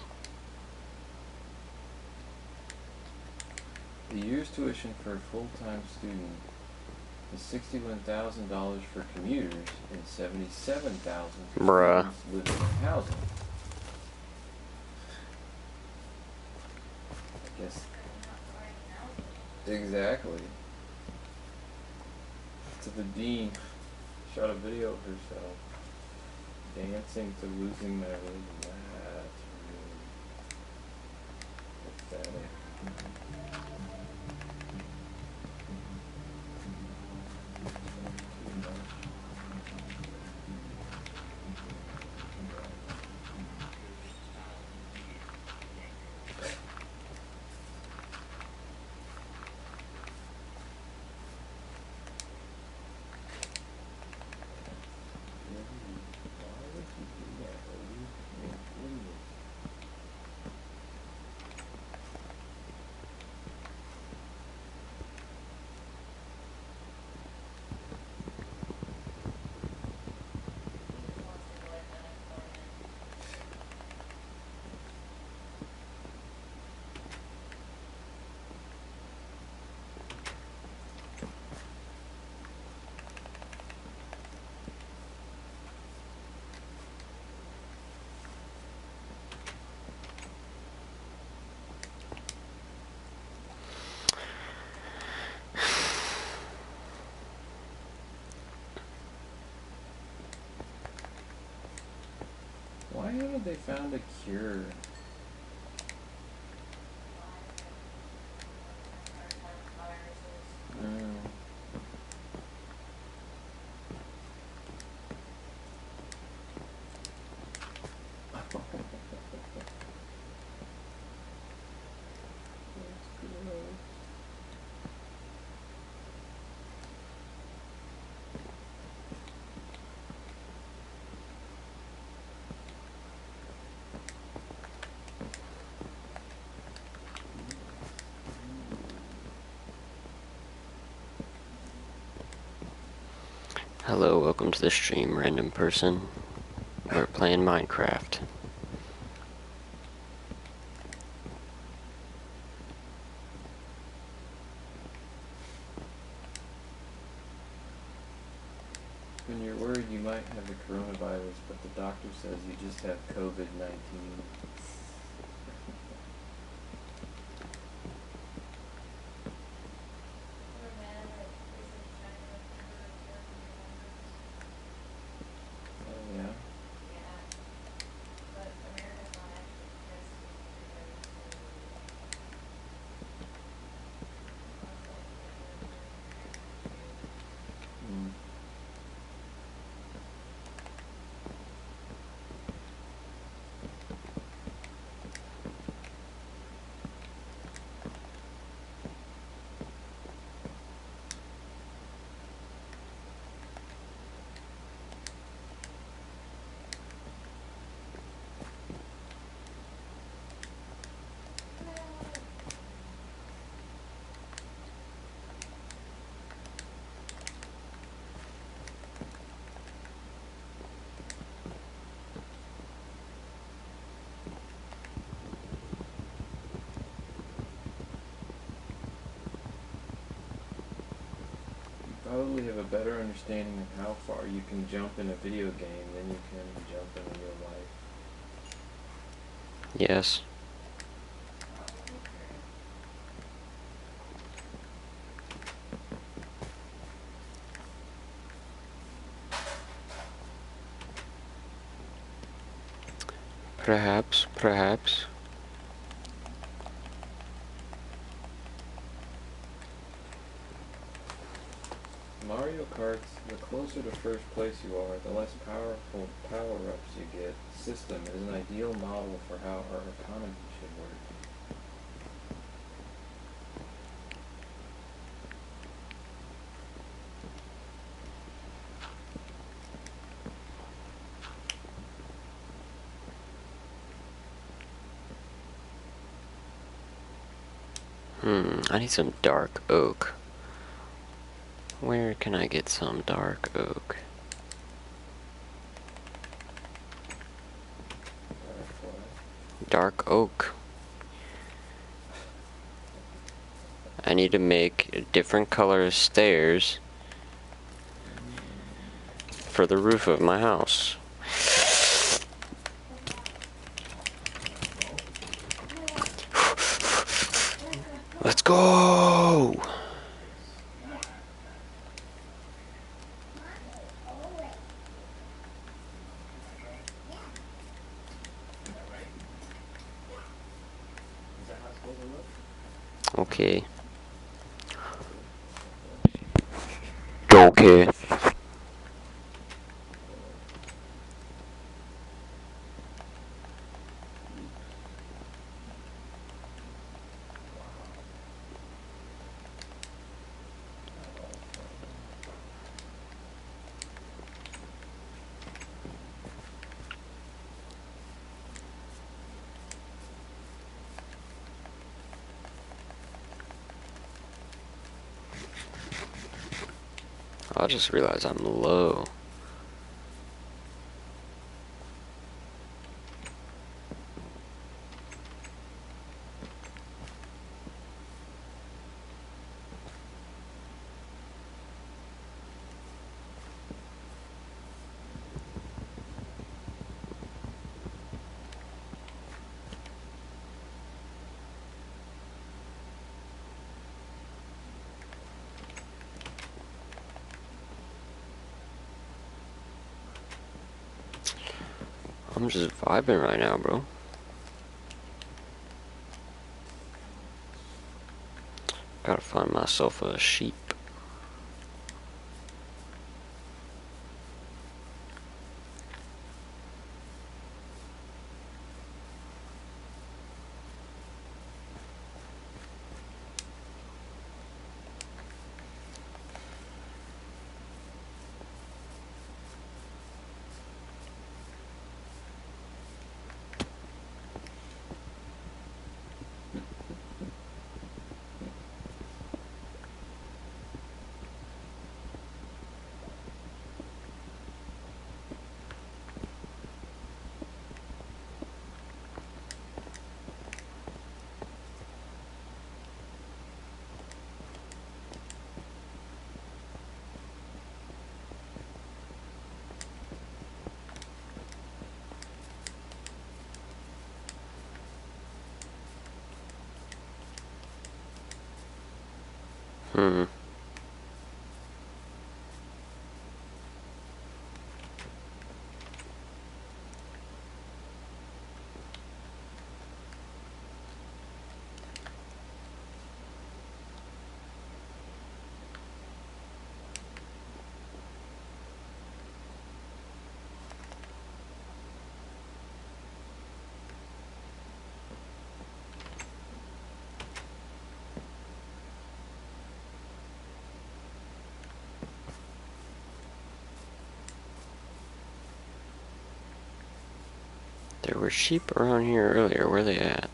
The year's tuition for a full-time student is $61,000 for commuters and $77,000 for Bruh. students living in housing. I guess exactly. So the dean shot a video of herself dancing to Losing My Religion. That's really pathetic. Why haven't they found a cure? Mm. That's gross. Hello, welcome to the stream, random person. We're playing Minecraft. When you're worried you might have the coronavirus, but the doctor says you just have COVID-19. Oh yeah? Mm. probably have a better understanding of how far you can jump in a video game than you can jump in real life. Yes. Perhaps, perhaps. Mario Kart's, the closer to first place you are, the less powerful power-ups you get. The system is an ideal model for how our economy should work. I need some dark oak. Where can I get some dark oak? Dark oak. I need to make different color stairs for the roof of my house. Let's go! Okay. Okay. I just realized I'm low. I'm just vibing right now, bro. Gotta find myself a sheep. Hmm. There were sheep around here earlier. Where are they at?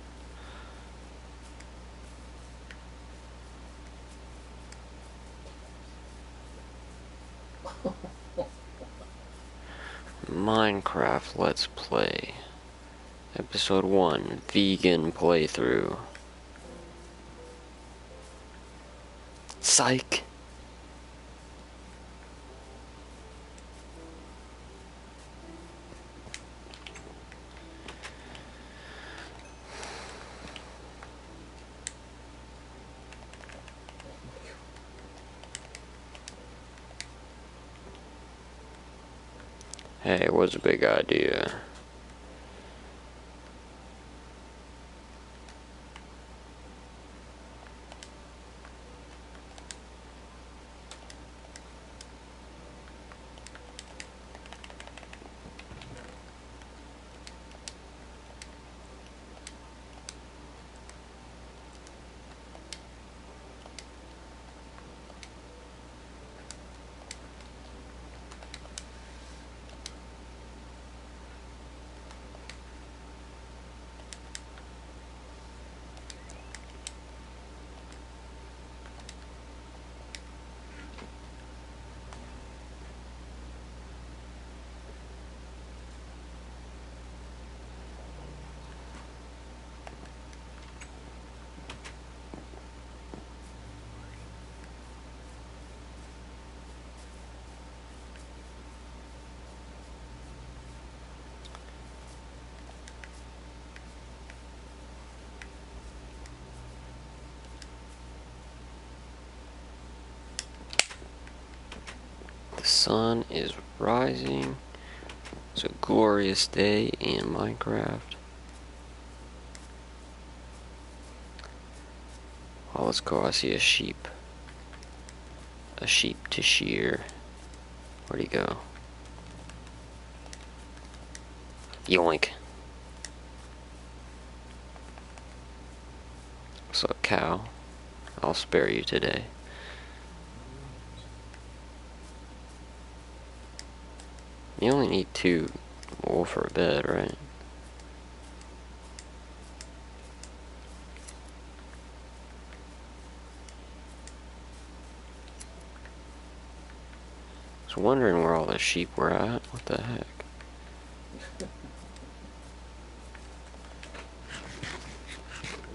Minecraft Let's Play. Episode 1, Vegan Playthrough. Psych! Hey, what's a big idea? The sun is rising. It's a glorious day in Minecraft. Oh, let's go. I see a sheep. A sheep to shear. Where'd he go? Yoink. So, cow, I'll spare you today. You only need 2 wool for a bed, right? I was wondering where all the sheep were at. What the heck?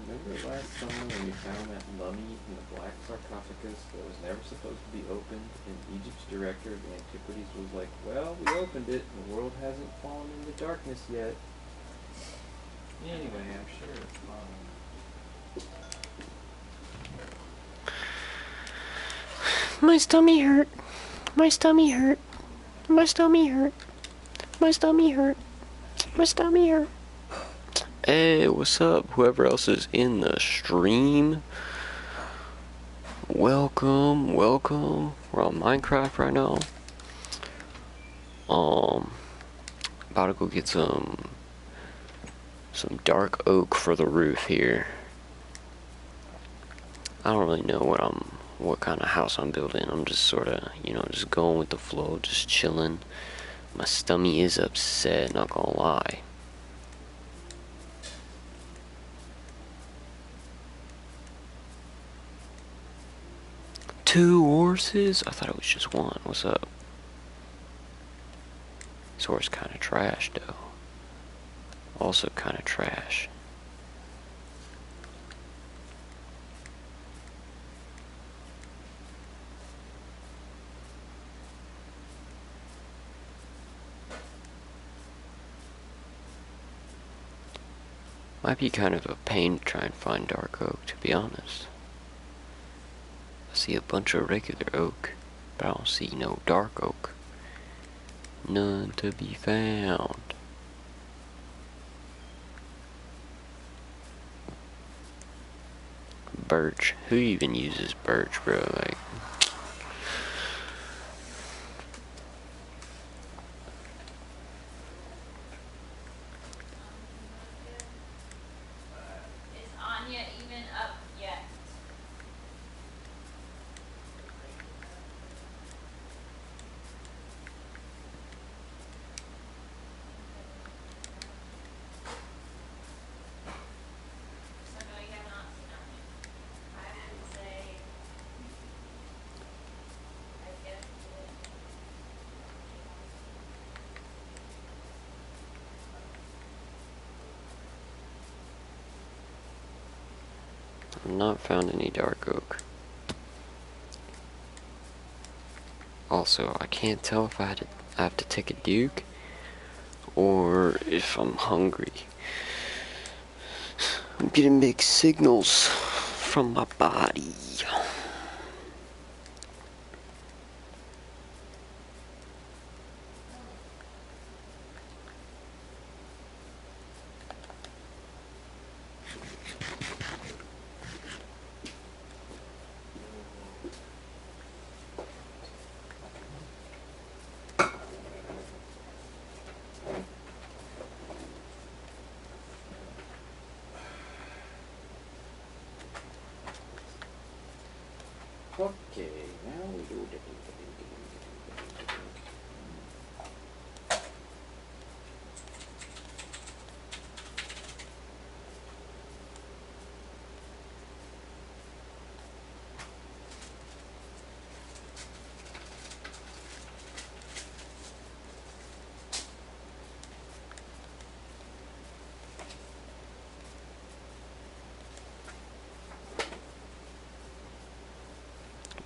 Remember last summer when we found that mummy in the black sarcophagus that was never supposed to be opened, and Egypt's director of antiquities was like, well, we opened it, and the world hasn't fallen into darkness yet. Anyway, I'm sure it's fine. My stomach hurt. My stomach hurt. My stomach hurt. My stomach hurt. My stomach hurt. Hey, what's up? Whoever else is in the stream. Welcome, welcome. We're on Minecraft right now. About to go get some dark oak for the roof here. I don't really know what kind of house I'm building. I'm just sort of, just going with the flow, just chilling. My stomach is upset, not gonna lie. Two horses? I thought it was just one. What's up? This horse kind of trash, though. Also kind of trash. Might be kind of a pain to try and find dark oak, to be honest. I see a bunch of regular oak, but I don't see no dark oak. None to be found. Birch. Who even uses birch, bro? Like, Is Anya even up yet? So no, you have not seen Anya. I would say, I guess I've not found any dark oak. Also, I can't tell if I have to take a duke or if I'm hungry. I'm getting mixed signals from my body. Okay, now we do it.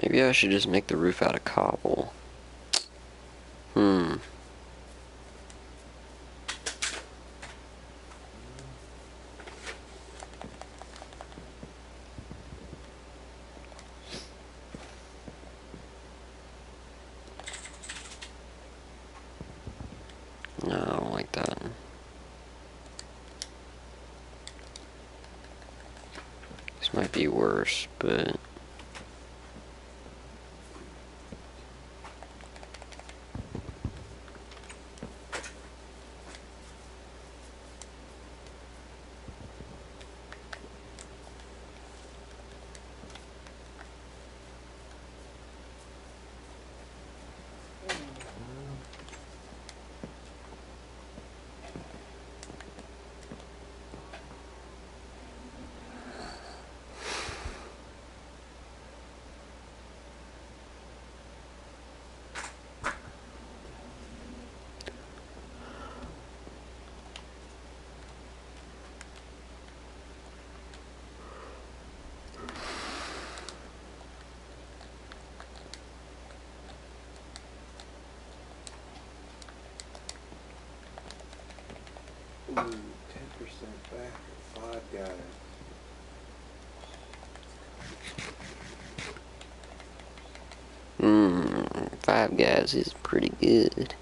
Maybe I should just make the roof out of cobble. Hmm. No, I don't like that. This might be worse, but... Ooh, 10% back at 5 guys. Five Guys is pretty good.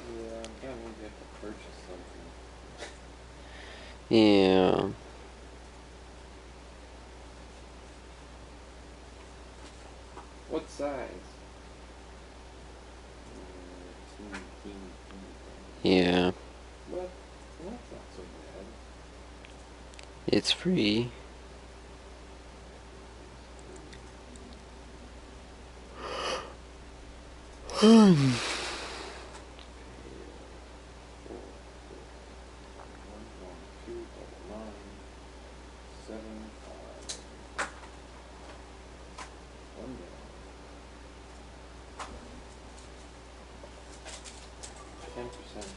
Yeah, I'm gonna need to have to purchase something. Yeah. What size? Yeah. Well, that's not so bad. It's free.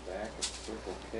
Back at Circle K.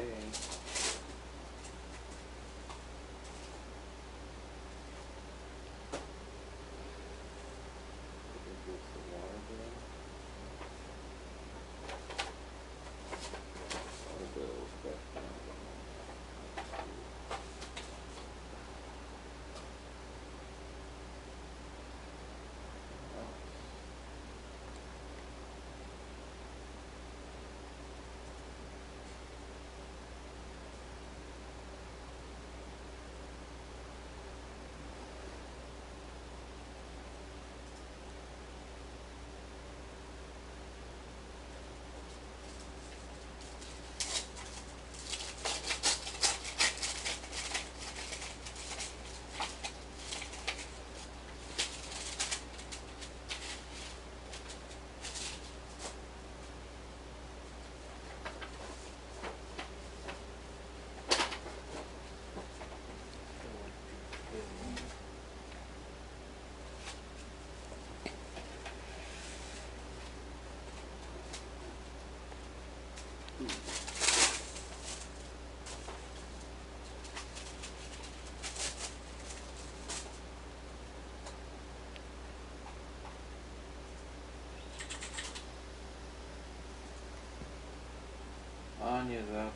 Anya's up.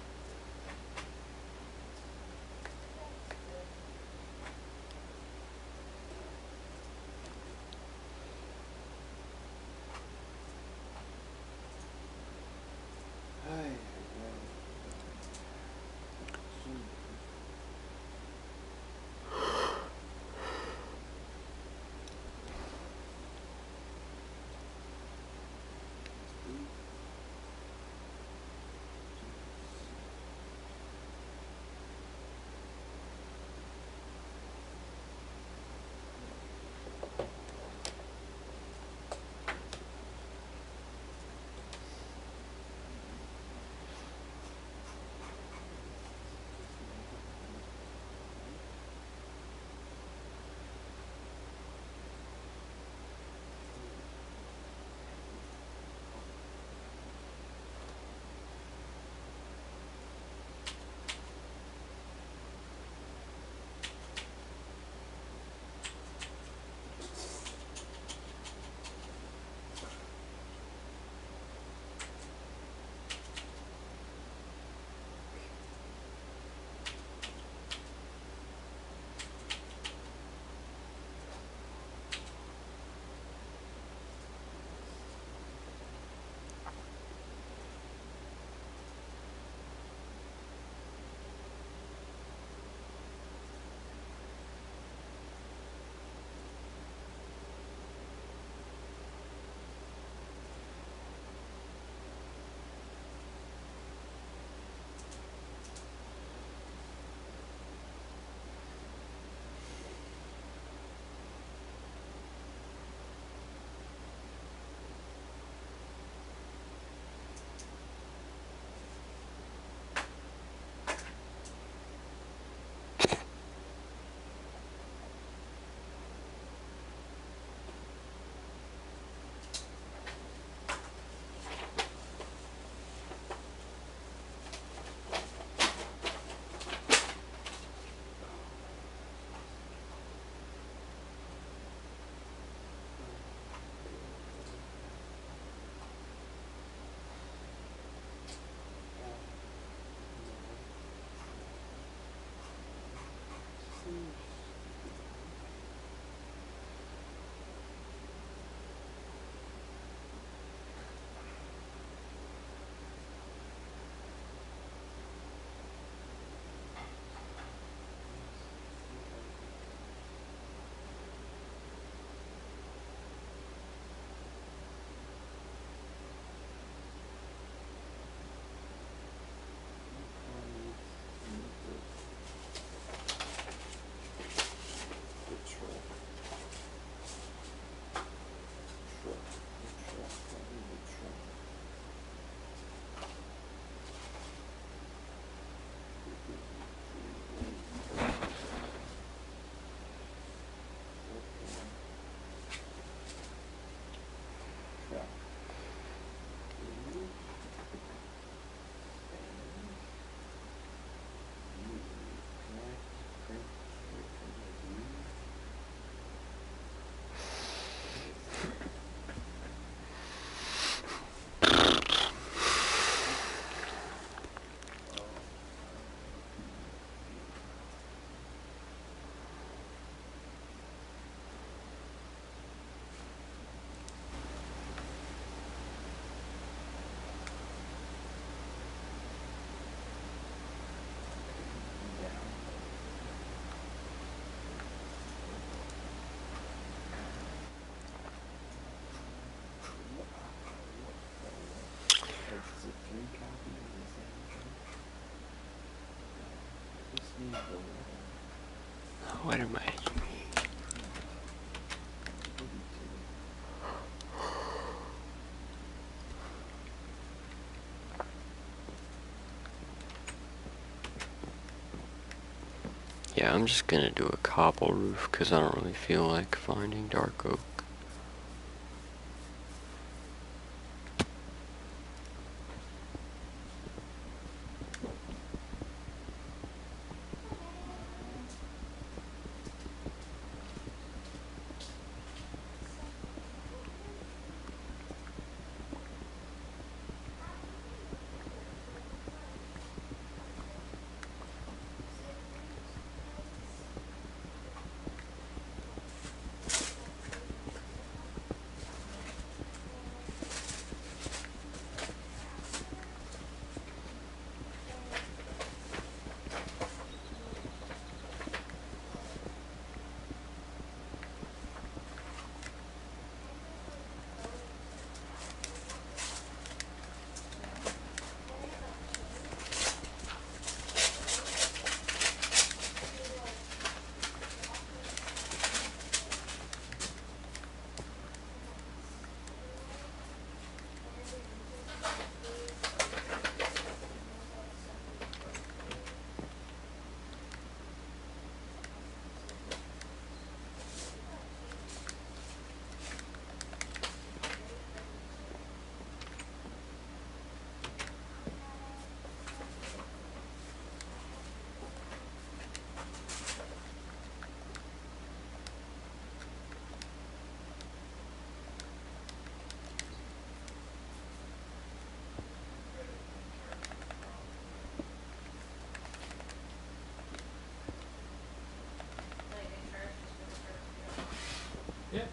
What am I? Yeah, I'm just gonna do a cobble roof because I don't really feel like finding dark oak. Like, the trash just goes straight to the Yeah.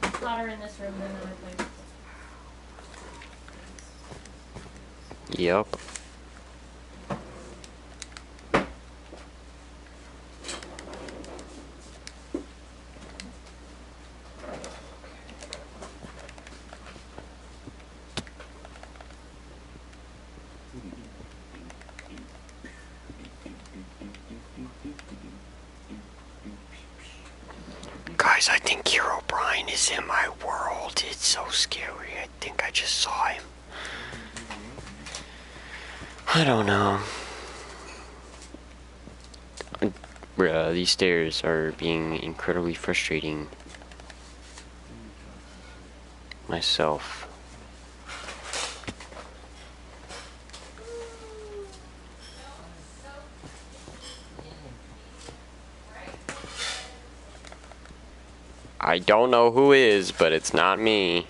It's hotter in this room than other places. Yep. Guys, I think Herobrine is in my world. It's so scary. I think I just saw him. I don't know. These stairs are being incredibly frustrating myself. I don't know who is, but it's not me.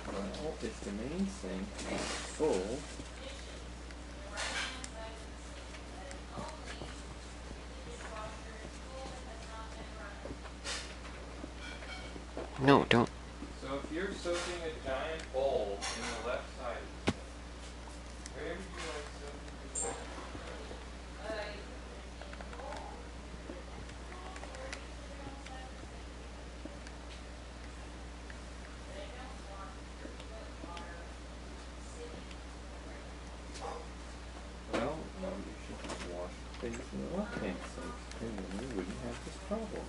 Well, if the main sink is full, No, don't. so if you're soaking a giant bowl in the left side of the sink, where would you like soaking the bowl? Well, you should just wash things in the left-hand sink, and then you wouldn't have this problem.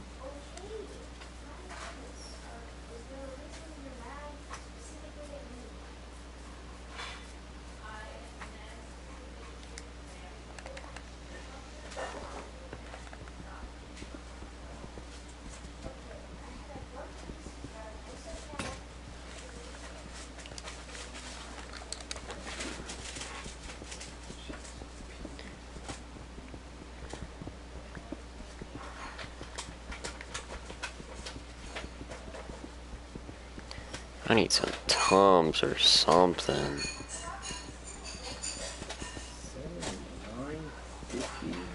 I need some Tums or something. 79.50.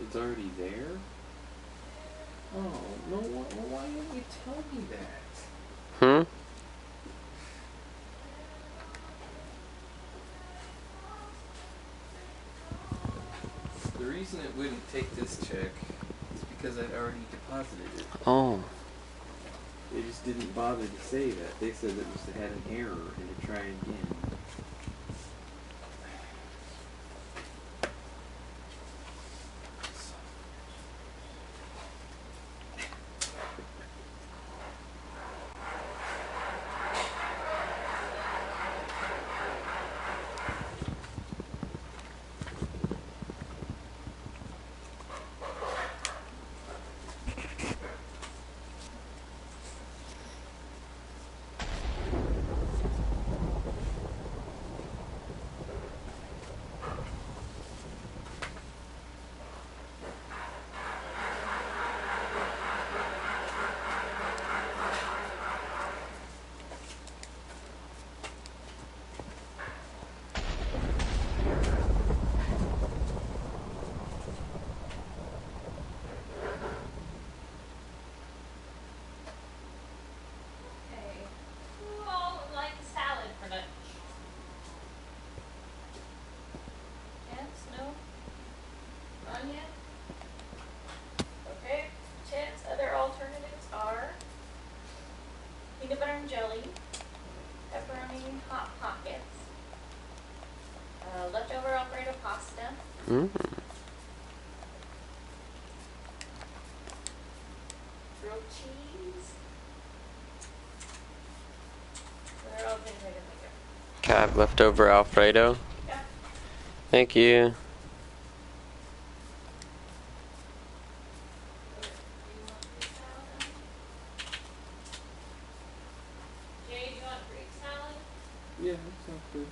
It's already there? Oh, no, why didn't you tell me that? Hmm? The reason it wouldn't take this check is because I'd already deposited it. Oh. They just didn't bother to say that. They said it was had an error and to try again. Okay. Who all would like a salad for lunch? Chance? No? None yet? Okay. Chance, other alternatives are peanut butter and jelly, pepperoni hot pockets, leftover Alfredo pasta, Mm. grilled cheese. They're all things I can think of. Can I have leftover Alfredo? Yeah. Thank you. Do you want Greek salad then? Jay, do you want Greek salad? Yeah, that sounds good.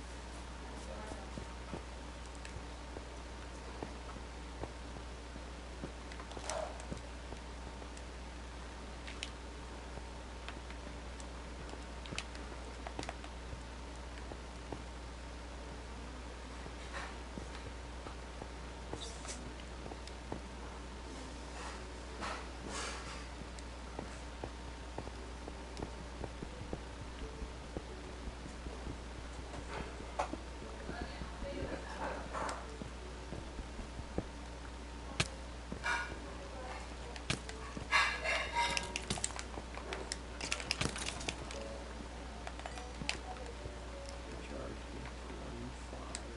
Charge me $25.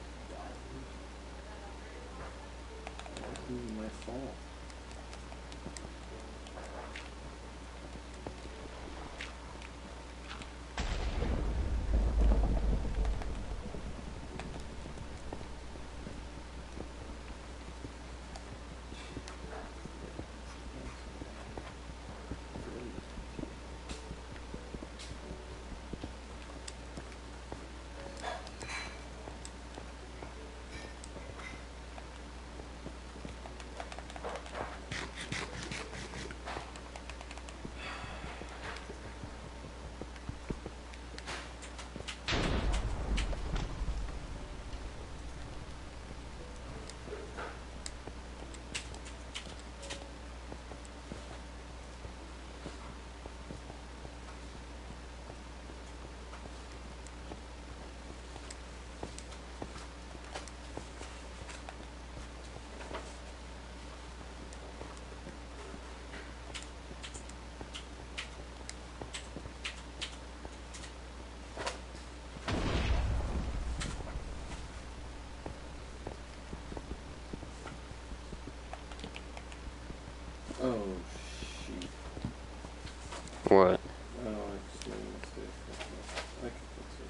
That's even my fault. Oh, shoot. What? Oh, I just made a mistake. Okay. I can fix it.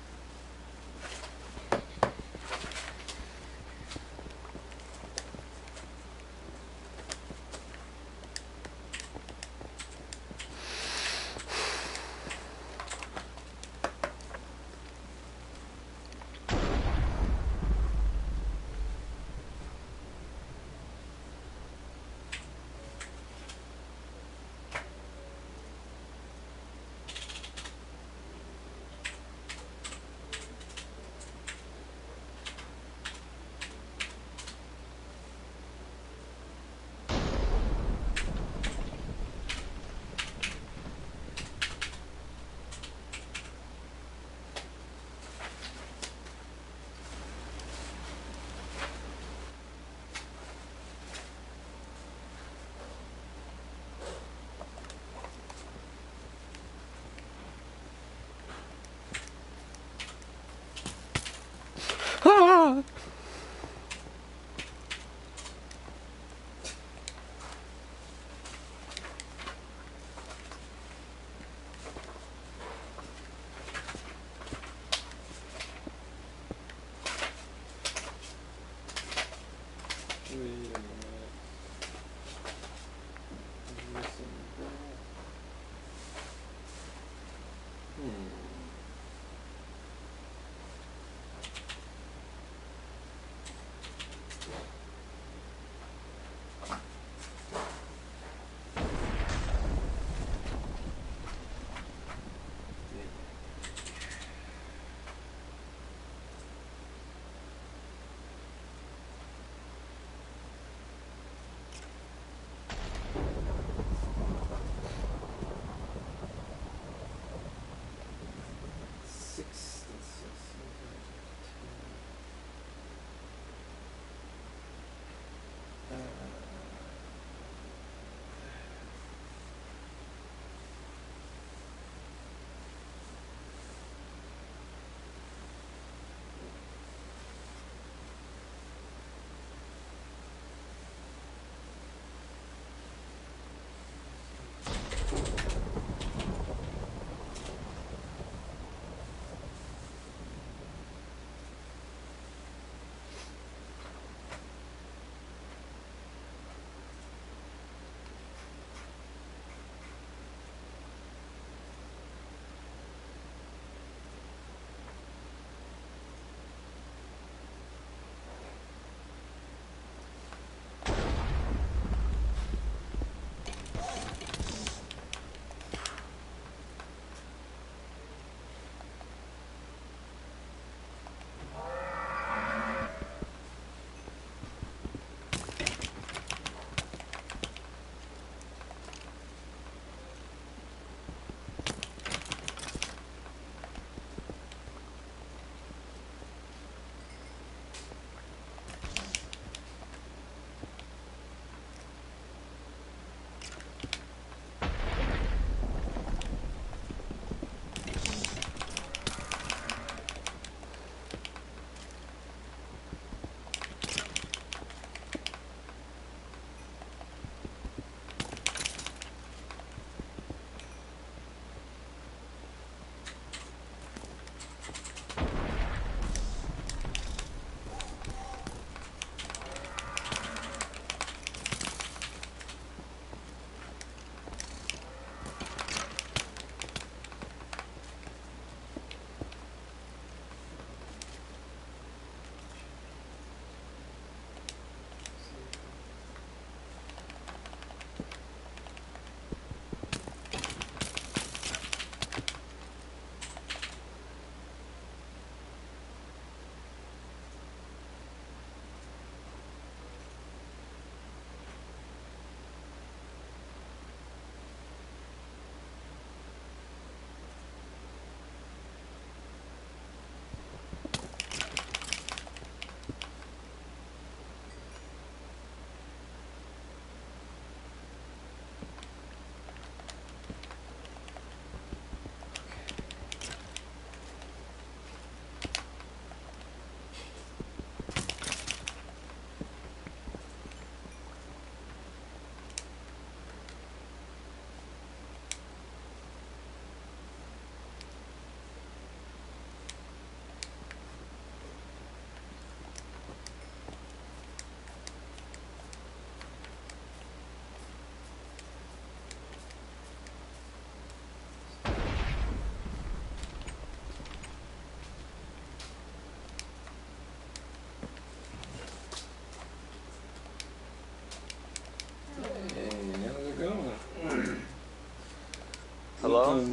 Hello?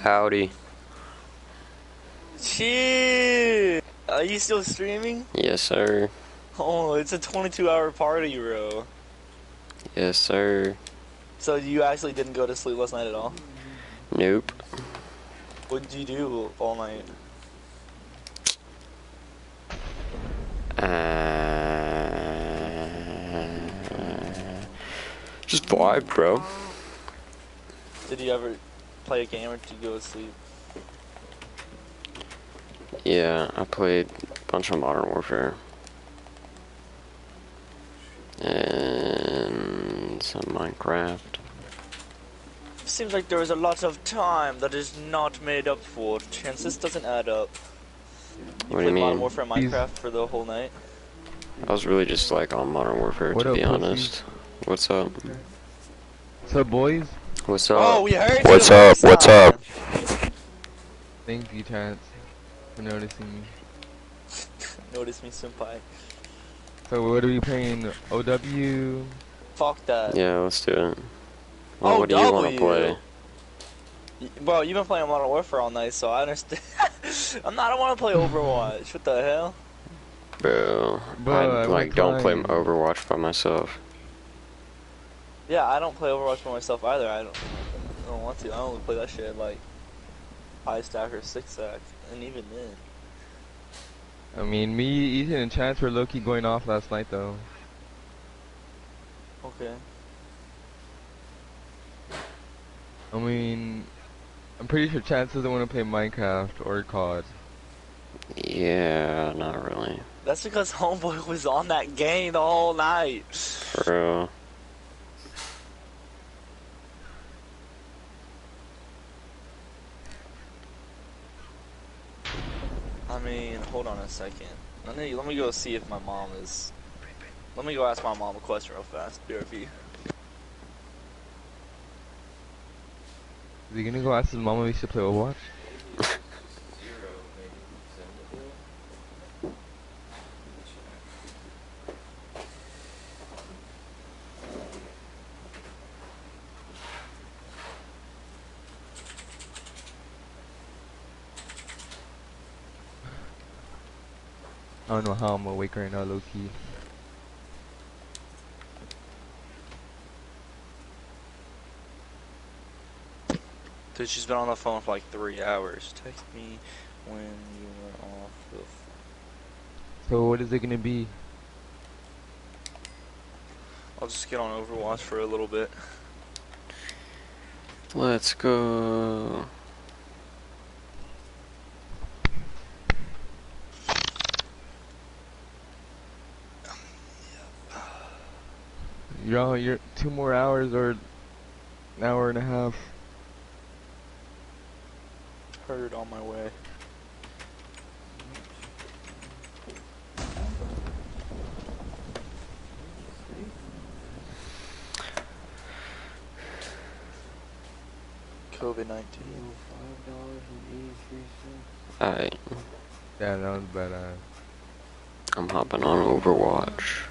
Howdy. Shit! Are you still streaming? Yes, sir. Oh, it's a 22-hour party, bro. Yes, sir. So you actually didn't go to sleep last night at all? Nope. What did you do all night? Just vibe, bro. Did you ever play a game or did you go to sleep? Yeah, I played a bunch of Modern Warfare. And some Minecraft. Seems like there is a lot of time that is not made up for. Chances doesn't add up. What do you played Modern mean? Warfare and Minecraft for the whole night? I was really just like on Modern Warfare, What to up, be pussy? honest. What's up? What's up, boys? What's up? Oh, we heard What's you up? last What's time. up? Thank you, Chance, for noticing me. Notice me, senpai. So what are we playing? OW? Fuck that. Yeah, let's do it. Well, what do you want to play? Bro, you've been playing Modern Warfare all night, so I understand. I don't want to play Overwatch. What the hell? Bro, Bro, I at like what don't play time? Overwatch by myself. Yeah, I don't play Overwatch by myself either. I don't want to. I only play that shit like 5-stack or 6-stack, and even then. I mean, me, Ethan, and Chance were low-key going off last night, though. Okay. I mean, I'm pretty sure Chance doesn't want to play Minecraft or COD. Yeah, not really. That's because Homeboy was on that game the whole night. For real. I mean, hold on a second. Let me go see if my mom is. Let me go ask my mom a question real fast. BRB. Is he gonna go ask his mama if he should play Overwatch? I don't know how I'm awake right now, low-key. Dude, she's been on the phone for like 3 hours. Text me when you were off the phone. So what is it gonna be? I'll just get on Overwatch for a little bit. Let's go. You're 2 more hours or an hour and a half. Heard on my way. COVID-19. Alright, Yeah, that was bad. I'm hopping on Overwatch.